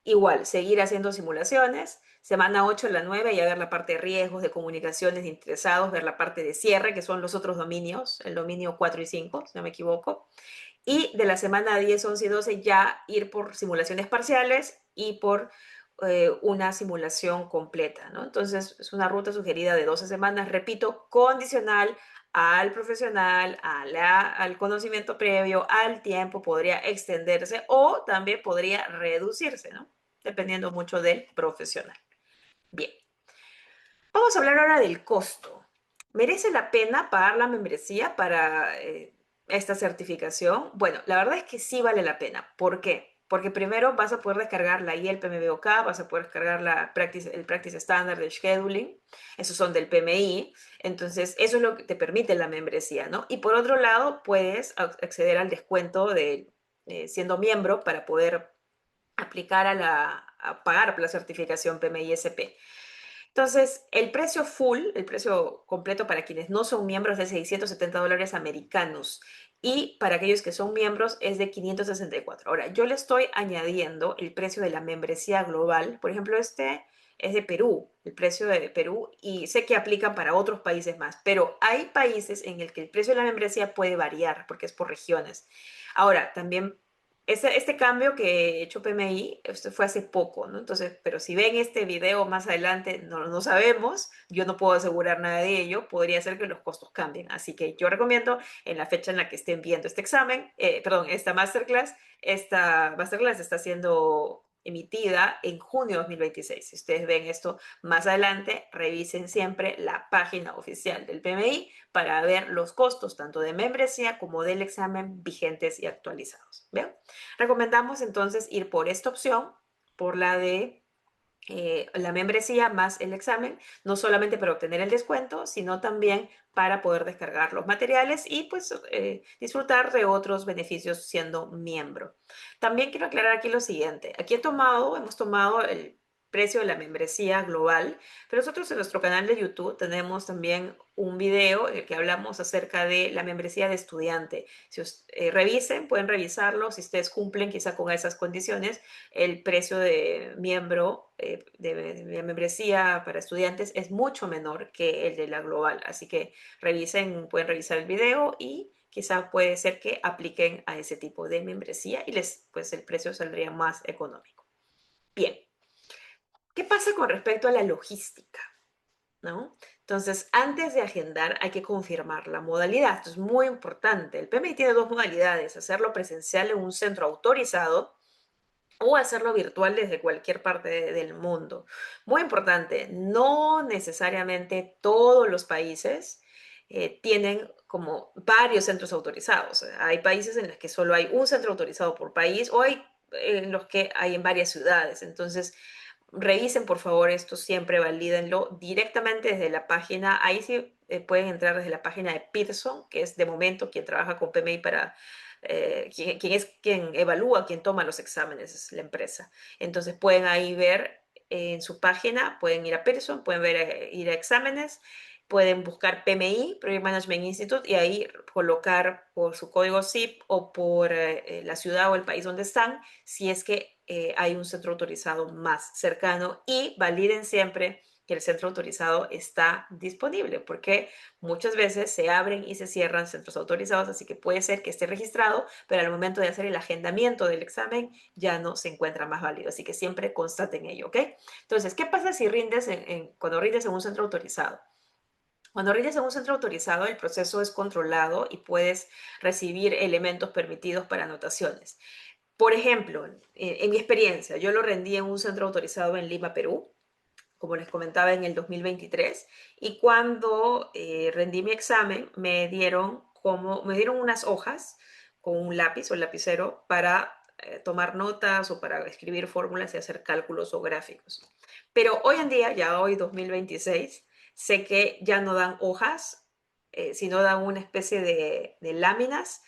Igual, seguir haciendo simulaciones. Semana 8 a la 9 ya ver la parte de riesgos, de comunicaciones, de interesados, ver la parte de cierre, que son los otros dominios, el dominio 4 y 5 si no me equivoco. Y de la semana 10, 11 y 12 ya ir por simulaciones parciales y por una simulación completa, ¿no? Entonces, es una ruta sugerida de 12 semanas, repito, condicional al profesional, al conocimiento previo, al tiempo, podría extenderse o también podría reducirse, ¿no? Dependiendo mucho del profesional. Bien, vamos a hablar ahora del costo. ¿Merece la pena pagar la membresía para esta certificación? Bueno, la verdad es que sí vale la pena. ¿Por qué? porque primero vas a poder descargar la IELP MBOK, vas a poder descargar el Practice Standard de Scheduling, esos son del PMI, entonces eso es lo que te permite la membresía, ¿no? Y por otro lado, puedes acceder al descuento de siendo miembro para poder aplicar a pagar por la certificación PMI-SP. Entonces, el precio full, el precio completo para quienes no son miembros es de $670 americanos y para aquellos que son miembros es de 564. Ahora, yo le estoy añadiendo el precio de la membresía global. Por ejemplo, este es de Perú, el precio de Perú, y sé que aplican para otros países más, pero hay países en el que el precio de la membresía puede variar porque es por regiones. Ahora, también este cambio que he hecho PMI, esto fue hace poco, ¿no? Entonces, pero si ven este video más adelante, no sabemos, yo no puedo asegurar nada de ello, podría ser que los costos cambien. Así que yo recomiendo en la fecha en la que estén viendo este examen, perdón, esta masterclass está siendo emitida en junio de 2026. Si ustedes ven esto más adelante, revisen siempre la página oficial del PMI para ver los costos tanto de membresía como del examen vigentes y actualizados. ¿Ven? Recomendamos entonces ir por esta opción, por la de la membresía más el examen, no solamente para obtener el descuento, sino también para poder descargar los materiales y pues disfrutar de otros beneficios siendo miembro. También quiero aclarar aquí lo siguiente, aquí hemos tomado el precio de la membresía global, pero nosotros en nuestro canal de YouTube tenemos también un video en el que hablamos acerca de la membresía de estudiante. Si revisen, pueden revisarlo, si ustedes cumplen quizá con esas condiciones, el precio de miembro de membresía para estudiantes es mucho menor que el de la global. Así que pueden revisar el video y quizá puede ser que apliquen a ese tipo de membresía y pues el precio saldría más económico. Bien, ¿qué pasa con respecto a la logística? ¿No? Entonces, antes de agendar hay que confirmar la modalidad. Esto es muy importante. El PMI tiene dos modalidades, hacerlo presencial en un centro autorizado o hacerlo virtual desde cualquier parte del mundo. Muy importante, no necesariamente todos los países tienen como varios centros autorizados. Hay países en los que solo hay un centro autorizado por país o hay en los que hay en varias ciudades. Entonces, revisen por favor esto, siempre valídenlo directamente desde la página. Ahí sí pueden entrar desde la página de Pearson, que es de momento quien trabaja con PMI para quien evalúa, quien toma los exámenes, es la empresa. Entonces pueden ahí ver en su página, pueden ir a Pearson, pueden ver, ir a exámenes, pueden buscar PMI, Project Management Institute, y ahí colocar por su código ZIP o por la ciudad o el país donde están, si es que hay un centro autorizado más cercano y validen siempre que el centro autorizado está disponible, porque muchas veces se abren y se cierran centros autorizados, así que puede ser que esté registrado, pero al momento de hacer el agendamiento del examen ya no se encuentra más válido, así que siempre constaten ello, ¿ok? Entonces, ¿qué pasa si rindes cuando rindes en un centro autorizado? Cuando rindes en un centro autorizado, el proceso es controlado y puedes recibir elementos permitidos para anotaciones. Por ejemplo, en mi experiencia, yo lo rendí en un centro autorizado en Lima, Perú, como les comentaba, en el 2023, y cuando rendí mi examen me dieron unas hojas con un lápiz o lapicero para tomar notas o para escribir fórmulas y hacer cálculos o gráficos. Pero hoy en día, ya hoy 2026, sé que ya no dan hojas, sino dan una especie de láminas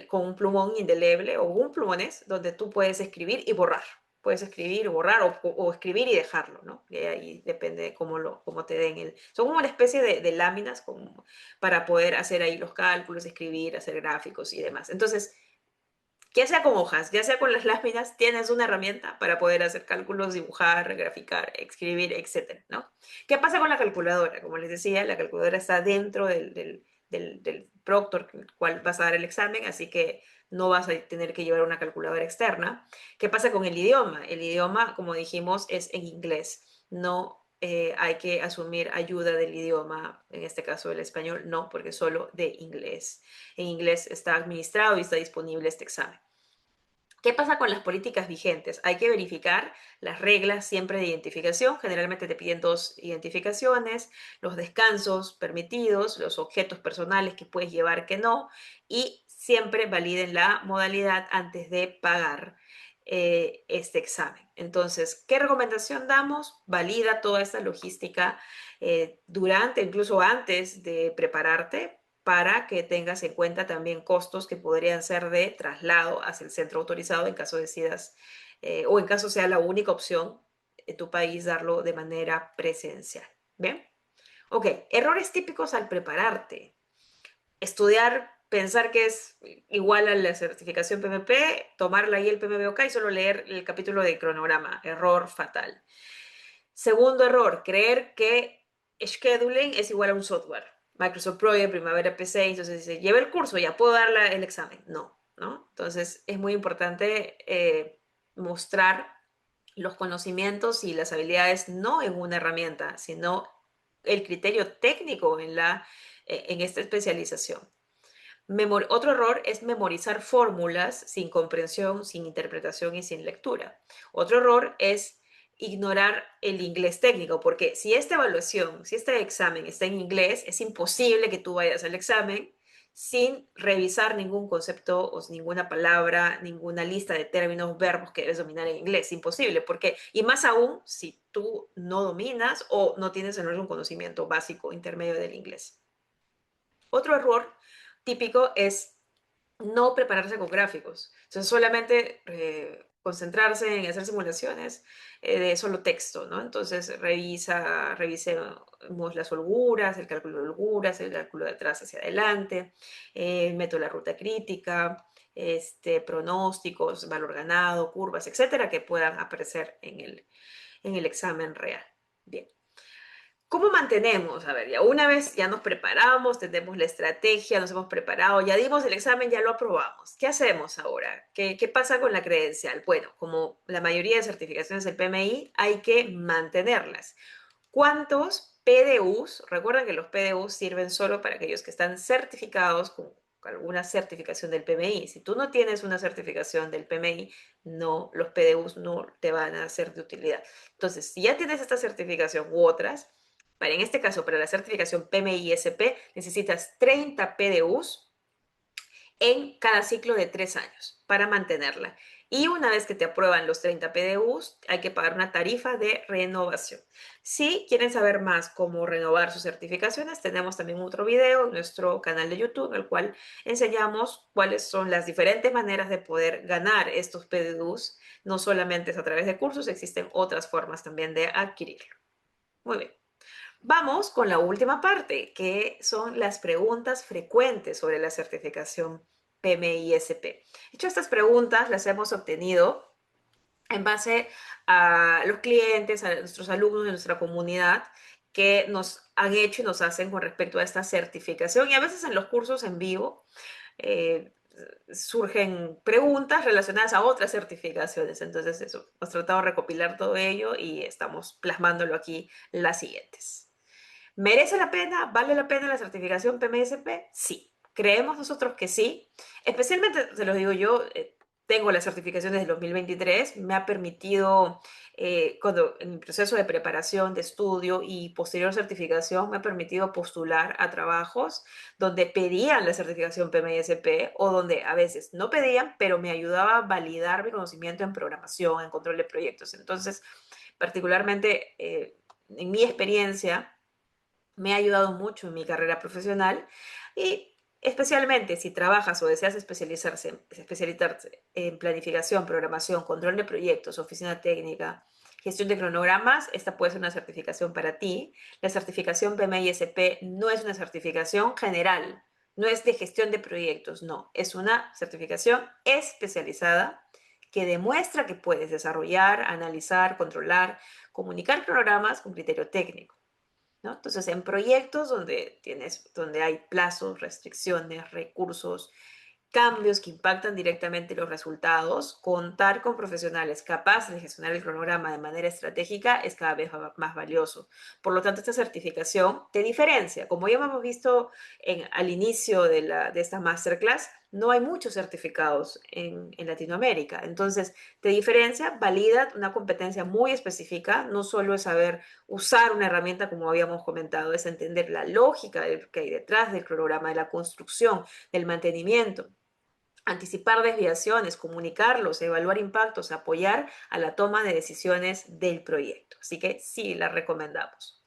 con un plumón indeleble o un plumones donde tú puedes escribir y borrar. Puedes escribir, borrar o escribir y dejarlo, ¿no? Y ahí depende de cómo te den Son como una especie de láminas para poder hacer ahí los cálculos, escribir, hacer gráficos y demás. Entonces, ya sea con hojas, ya sea con las láminas, tienes una herramienta para poder hacer cálculos, dibujar, graficar, escribir, etcétera, ¿no? ¿Qué pasa con la calculadora? Como les decía, la calculadora está dentro del proctor, el cual vas a dar el examen, así que no vas a tener que llevar una calculadora externa. ¿Qué pasa con el idioma? El idioma, como dijimos, es en inglés. No hay que asumir ayuda del idioma, en este caso el español, no, porque solo de inglés. En inglés está administrado y está disponible este examen. ¿Qué pasa con las políticas vigentes? Hay que verificar las reglas siempre de identificación. Generalmente te piden dos identificaciones, los descansos permitidos, los objetos personales que puedes llevar que no, y siempre validen la modalidad antes de pagar. este examen. Entonces, ¿qué recomendación damos? Valida toda esta logística durante, incluso antes de prepararte, para que tengas en cuenta también costos que podrían ser de traslado hacia el centro autorizado en caso decidas o en caso sea la única opción en tu país darlo de manera presencial. ¿Bien? Ok, errores típicos al prepararte. Estudiar, pensar que es igual a la certificación PMP, tomarla ahí el PMBOK y solo leer el capítulo de cronograma. Error fatal. Segundo error, creer que scheduling es igual a un software. Microsoft Project, Primavera P6, entonces dice, lleva el curso, ya puedo dar el examen. No, ¿no? Entonces es muy importante mostrar los conocimientos y las habilidades no en una herramienta, sino el criterio técnico en esta especialización. Otro error es memorizar fórmulas sin comprensión, sin interpretación y sin lectura. Otro error es ignorar el inglés técnico, porque si esta evaluación, si este examen está en inglés, es imposible que tú vayas al examen sin revisar ningún concepto o ninguna palabra, ninguna lista de términos, verbos que debes dominar en inglés. Imposible, porque, y más aún si tú no dominas o no tienes un conocimiento básico intermedio del inglés. Otro error típico es no prepararse con gráficos. Entonces, solamente concentrarse en hacer simulaciones de solo texto, ¿no? Entonces, revisemos las holguras, el cálculo de holguras, el cálculo de atrás hacia adelante, método de la ruta crítica, pronósticos, valor ganado, curvas, etcétera, que puedan aparecer en el examen real. Bien. ¿Cómo mantenemos? A ver, ya una vez ya nos preparamos, tenemos la estrategia, nos hemos preparado, ya dimos el examen, ya lo aprobamos. ¿Qué hacemos ahora? ¿Qué pasa con la credencial? Bueno, como la mayoría de certificaciones del PMI, hay que mantenerlas. ¿Cuántos PDUs? Recuerden que los PDUs sirven solo para aquellos que están certificados con alguna certificación del PMI. Si tú no tienes una certificación del PMI, no, los PDUs no te van a ser de utilidad. Entonces, si ya tienes esta certificación u otras, en este caso, para la certificación PMI-SP, necesitas 30 PDUs en cada ciclo de 3 años para mantenerla. Y una vez que te aprueban los 30 PDUs, hay que pagar una tarifa de renovación. Si quieren saber más cómo renovar sus certificaciones, tenemos también otro video en nuestro canal de YouTube, en el cual enseñamos cuáles son las diferentes maneras de poder ganar estos PDUs. No solamente es a través de cursos, existen otras formas también de adquirirlo. Muy bien. Vamos con la última parte, que son las preguntas frecuentes sobre la certificación PMI-SP. De hecho, estas preguntas las hemos obtenido en base a los clientes, a nuestros alumnos de nuestra comunidad que nos han hecho y nos hacen con respecto a esta certificación. Y a veces en los cursos en vivo eh, surgen preguntas relacionadas a otras certificaciones. Entonces, eso, hemos tratado de recopilar todo ello y estamos plasmándolo aquí las siguientes. ¿Merece la pena? ¿Vale la pena la certificación PMSP? Sí. Creemos nosotros que sí. Especialmente, se los digo yo, tengo la certificación desde el 2023, me ha permitido, cuando en mi proceso de preparación, de estudio y posterior certificación, me ha permitido postular a trabajos donde pedían la certificación PMSP o donde a veces no pedían, pero me ayudaba a validar mi conocimiento en programación, en control de proyectos. Entonces, particularmente en mi experiencia, me ha ayudado mucho en mi carrera profesional y especialmente si trabajas o deseas especializarse en planificación, programación, control de proyectos, oficina técnica, gestión de cronogramas, esta puede ser una certificación para ti. La certificación PMI-SP no es una certificación general, no es de gestión de proyectos, no, es una certificación especializada que demuestra que puedes desarrollar, analizar, controlar, comunicar programas con criterio técnico, ¿no? Entonces, en proyectos donde hay plazos, restricciones, recursos, cambios que impactan directamente los resultados, contar con profesionales capaces de gestionar el cronograma de manera estratégica es cada vez más valioso. Por lo tanto, esta certificación te diferencia. Como ya hemos visto al inicio de esta masterclass, no hay muchos certificados en Latinoamérica. Entonces, te diferencia, valida una competencia muy específica. No solo es saber usar una herramienta, como habíamos comentado, es entender la lógica que hay detrás del cronograma, de la construcción, del mantenimiento. Anticipar desviaciones, comunicarlos, evaluar impactos, apoyar a la toma de decisiones del proyecto. Así que sí, la recomendamos.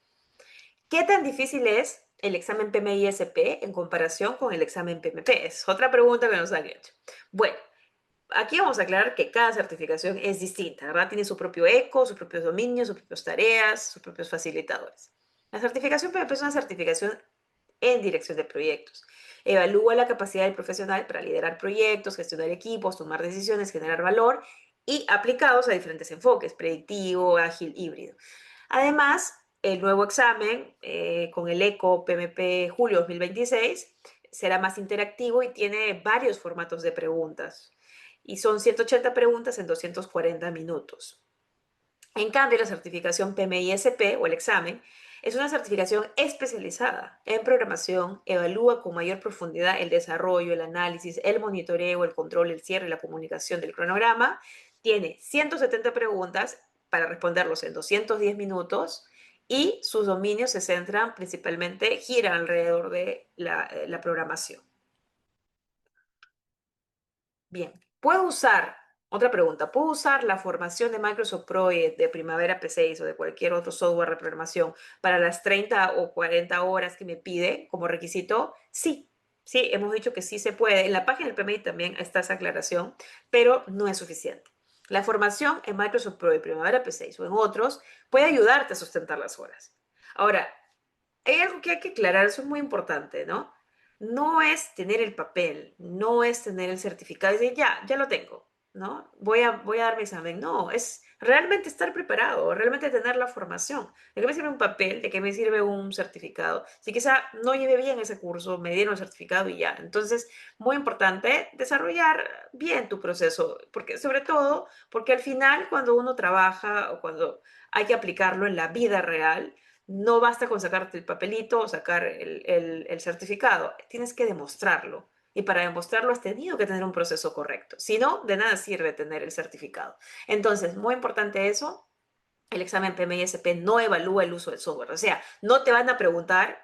¿Qué tan difícil es el examen PMI-SP en comparación con el examen PMP? Es otra pregunta que nos han hecho. Bueno, aquí vamos a aclarar que cada certificación es distinta, ¿verdad? Tiene su propio eco, sus propios dominios, sus propias tareas, sus propios facilitadores. La certificación PMP es una certificación en dirección de proyectos. Evalúa la capacidad del profesional para liderar proyectos, gestionar equipos, tomar decisiones, generar valor y aplicados a diferentes enfoques, predictivo, ágil, híbrido. Además, el nuevo examen con el ECO PMP Julio 2026 será más interactivo y tiene varios formatos de preguntas. Y son 180 preguntas en 240 minutos. En cambio, la certificación PMI-SP o el examen es una certificación especializada en programación, evalúa con mayor profundidad el desarrollo, el análisis, el monitoreo, el control, el cierre y la comunicación del cronograma. Tiene 170 preguntas para responderlos en 210 minutos y sus dominios se centran principalmente, giran alrededor de la programación. Bien, otra pregunta, ¿puedo usar la formación de Microsoft Project de Primavera P6 o de cualquier otro software de programación para las 30 o 40 horas que me pide como requisito? Sí, sí, hemos dicho que sí se puede. En la página del PMI también está esa aclaración, pero no es suficiente. La formación en Microsoft Project, Primavera P6 o en otros puede ayudarte a sustentar las horas. Ahora, hay algo que hay que aclarar, eso es muy importante, ¿no? No es tener el papel, no es tener el certificado y decir, ya lo tengo, ¿no? Voy a dar mi examen. No, es realmente estar preparado, realmente tener la formación. ¿De qué me sirve un papel? ¿De qué me sirve un certificado? Si quizá no llevé bien ese curso, me dieron el certificado y ya. Entonces, muy importante desarrollar bien tu proceso, porque sobre todo, porque al final cuando uno trabaja o cuando hay que aplicarlo en la vida real, no basta con sacarte el papelito o sacar el certificado, tienes que demostrarlo. Y para demostrarlo has tenido que tener un proceso correcto. Si no, de nada sirve tener el certificado. Entonces, muy importante eso, el examen PMI-SP no evalúa el uso del software. O sea, no te van a preguntar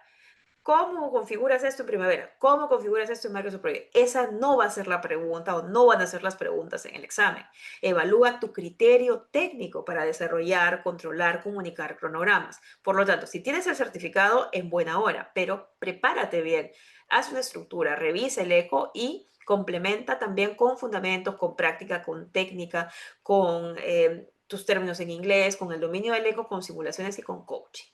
¿cómo configuras esto en Primavera? ¿Cómo configuras esto en Microsoft Project? Esa no va a ser la pregunta o no van a ser las preguntas en el examen. Evalúa tu criterio técnico para desarrollar, controlar, comunicar cronogramas. Por lo tanto, si tienes el certificado, en buena hora, pero prepárate bien. Haz una estructura, revisa el eco y complementa también con fundamentos, con práctica, con técnica, con tus términos en inglés, con el dominio del eco, con simulaciones y con coaching.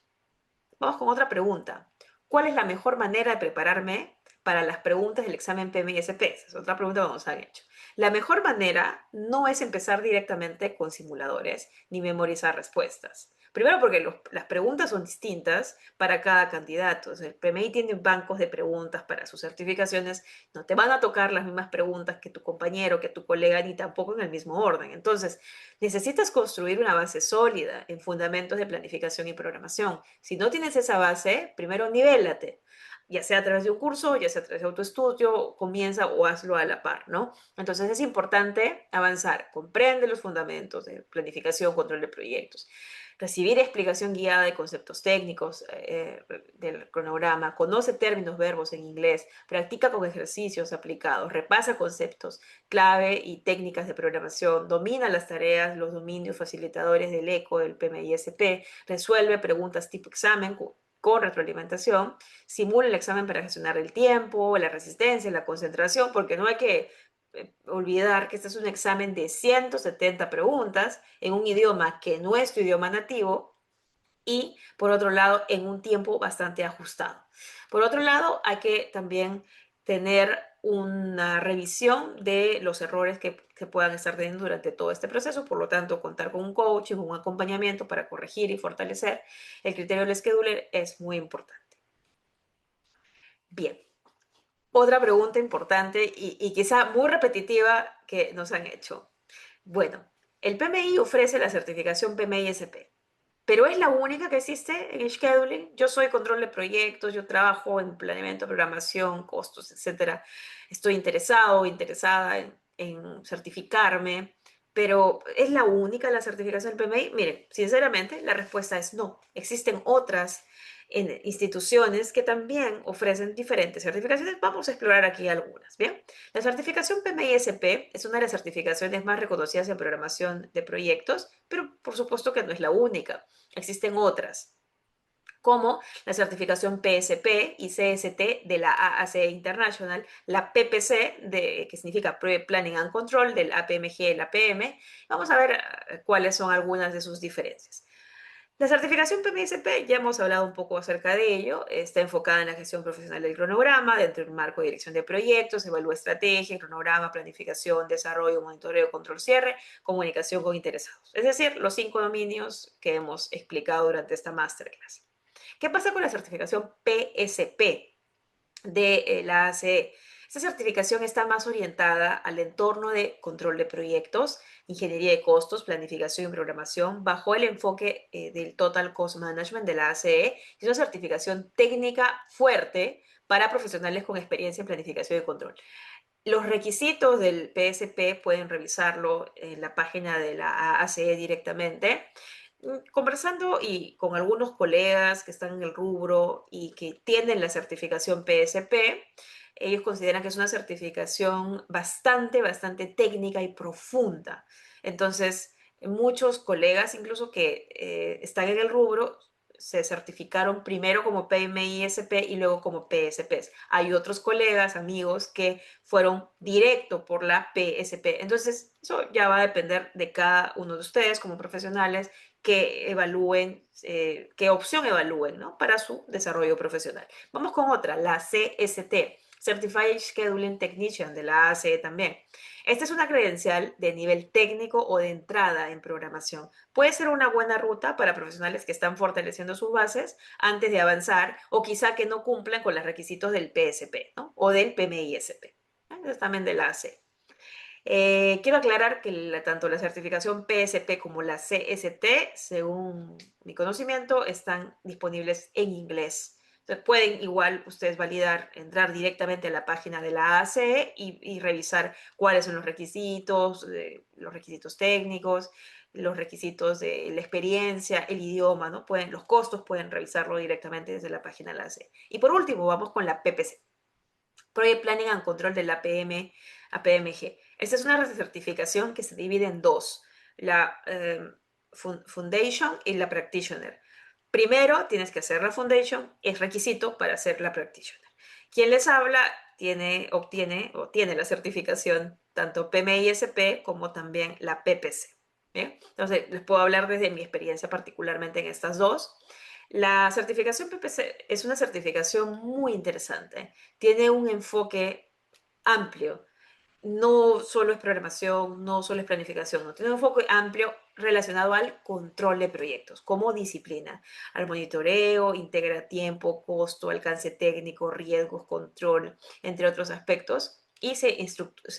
Vamos con otra pregunta. ¿Cuál es la mejor manera de prepararme para las preguntas del examen PMI-SP? Esa es otra pregunta que nos han hecho. La mejor manera no es empezar directamente con simuladores ni memorizar respuestas. Primero porque las preguntas son distintas para cada candidato. O sea, el PMI tiene bancos de preguntas para sus certificaciones. No te van a tocar las mismas preguntas que tu compañero, que tu colega, ni tampoco en el mismo orden. Entonces, necesitas construir una base sólida en fundamentos de planificación y programación. Si no tienes esa base, primero nivélate, ya sea a través de un curso, ya sea a través de autoestudio, comienza o hazlo a la par, ¿no? Entonces es importante avanzar, comprende los fundamentos de planificación, control de proyectos, recibir explicación guiada de conceptos técnicos del cronograma, conoce términos, verbos en inglés, practica con ejercicios aplicados, repasa conceptos clave y técnicas de programación, domina las tareas, los dominios facilitadores del ECO, del PMI-SP, resuelve preguntas tipo examen con retroalimentación, simula el examen para gestionar el tiempo, la resistencia, la concentración, porque no hay que olvidar que este es un examen de 170 preguntas en un idioma que no es tu idioma nativo y, por otro lado, en un tiempo bastante ajustado. Por otro lado, hay que también tener una revisión de los errores que se puedan estar teniendo durante todo este proceso, por lo tanto, contar con un coaching, un acompañamiento para corregir y fortalecer el criterio del scheduler es muy importante. Bien, otra pregunta importante y quizá muy repetitiva que nos han hecho. Bueno, el PMI ofrece la certificación PMI-SP, pero es la única que existe en el scheduling. Yo soy control de proyectos, yo trabajo en planeamiento, programación, costos, etcétera. Estoy interesado o interesada en certificarme, pero ¿es la única la certificación del PMI? Miren, sinceramente, la respuesta es no. Existen otras en instituciones que también ofrecen diferentes certificaciones. Vamos a explorar aquí algunas. Bien, la certificación PMI-SP es una de las certificaciones más reconocidas en programación de proyectos, pero por supuesto que no es la única. Existen otras, como la certificación PSP y CST de la AAC International, la PPC, que significa Project Planning and Control, del APMG y la PM. Vamos a ver cuáles son algunas de sus diferencias. La certificación PMSP, ya hemos hablado un poco acerca de ello, está enfocada en la gestión profesional del cronograma, dentro del marco de dirección de proyectos, evalúa estrategia, cronograma, planificación, desarrollo, monitoreo, control, cierre, comunicación con interesados. Es decir, los 5 dominios que hemos explicado durante esta masterclass. ¿Qué pasa con la certificación PSP de la ACE? Esta certificación está más orientada al entorno de control de proyectos, ingeniería de costos, planificación y programación, bajo el enfoque del Total Cost Management de la ACE. Es una certificación técnica fuerte para profesionales con experiencia en planificación y control. Los requisitos del PSP pueden revisarlo en la página de la ACE directamente. Conversando y con algunos colegas que están en el rubro y que tienen la certificación PSP, ellos consideran que es una certificación bastante técnica y profunda. Entonces, muchos colegas, incluso que están en el rubro, se certificaron primero como PMI-SP y luego como PSPs. Hay otros colegas, amigos, que fueron directo por la PSP. Entonces, eso ya va a depender de cada uno de ustedes como profesionales que evalúen, qué opción evalúen, ¿no? Para su desarrollo profesional. Vamos con otra, la CST, Certified Scheduling Technician de la ACE también. Esta es una credencial de nivel técnico o de entrada en programación. Puede ser una buena ruta para profesionales que están fortaleciendo sus bases antes de avanzar o quizá que no cumplan con los requisitos del PSP, ¿no? O del PMISP. Es también de la ACE. Quiero aclarar que tanto la certificación PSP como la CST, según mi conocimiento, están disponibles en inglés. Entonces pueden igual ustedes validar, entrar directamente a la página de la ACE y revisar cuáles son los requisitos técnicos, los requisitos de la experiencia, el idioma, ¿no? Los costos pueden revisarlo directamente desde la página de la ACE. Y por último, vamos con la PPC. Project Planning and Control de la APMG. Esta es una certificación que se divide en dos, la Foundation y la Practitioner. Primero tienes que hacer la Foundation, es requisito para hacer la Practitioner. Quien les habla obtiene la certificación tanto PMI-SP como también la PPC. ¿Bien? Entonces, les puedo hablar desde mi experiencia particularmente en estas dos. La certificación PPC es una certificación muy interesante. Tiene un enfoque amplio. No solo es programación, no solo es planificación, no. Tiene un enfoque amplio relacionado al control de proyectos como disciplina, al monitoreo, integra tiempo, costo, alcance técnico, riesgos, control, entre otros aspectos. Y se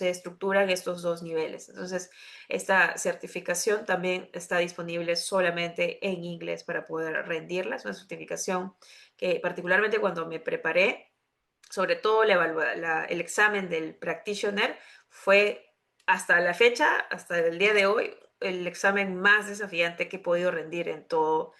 estructuran estos dos niveles. Entonces, esta certificación también está disponible solamente en inglés para poder rendirla. Es una certificación que particularmente cuando me preparé, sobre todo el examen del practitioner, fue hasta la fecha, hasta el día de hoy, el examen más desafiante que he podido rendir en todo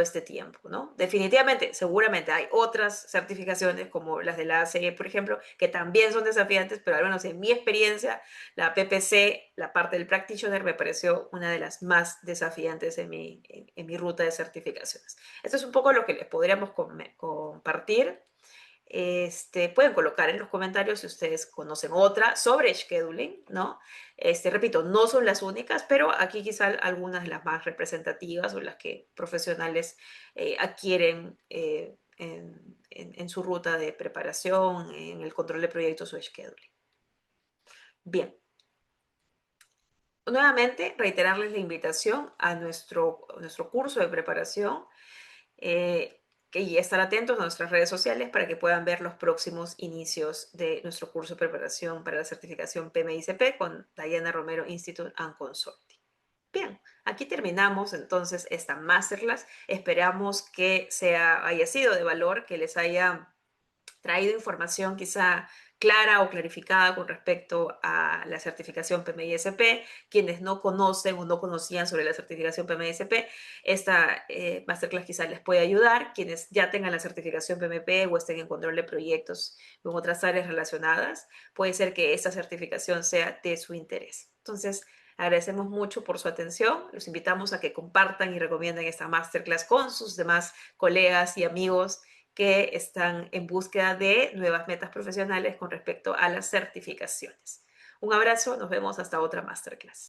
este tiempo, ¿no? Definitivamente, seguramente hay otras certificaciones como las de la ACE, por ejemplo, que también son desafiantes, pero al menos en mi experiencia, la PPC, la parte del practitioner, me pareció una de las más desafiantes en mi ruta de certificaciones. Esto es un poco lo que les podríamos compartir. Pueden colocar en los comentarios si ustedes conocen otra sobre scheduling, ¿no? Repito, no son las únicas, pero aquí quizá algunas de las más representativas o las que profesionales adquieren en su ruta de preparación, en el control de proyectos o scheduling. Bien, nuevamente reiterarles la invitación a nuestro curso de preparación. Y estar atentos a nuestras redes sociales para que puedan ver los próximos inicios de nuestro curso de preparación para la certificación PMICP con Diana Romero Institute and Consulting. Bien, aquí terminamos entonces esta masterclass. Esperamos que haya sido de valor, que les haya traído información quizá clara o clarificada con respecto a la certificación PMI-SP. Quienes no conocen o no conocían sobre la certificación PMI-SP, esta masterclass quizá les puede ayudar. Quienes ya tengan la certificación PMP o estén en control de proyectos o en otras áreas relacionadas, puede ser que esta certificación sea de su interés. Entonces, agradecemos mucho por su atención. Los invitamos a que compartan y recomienden esta masterclass con sus demás colegas y amigos que están en búsqueda de nuevas metas profesionales con respecto a las certificaciones. Un abrazo, nos vemos hasta otra masterclass.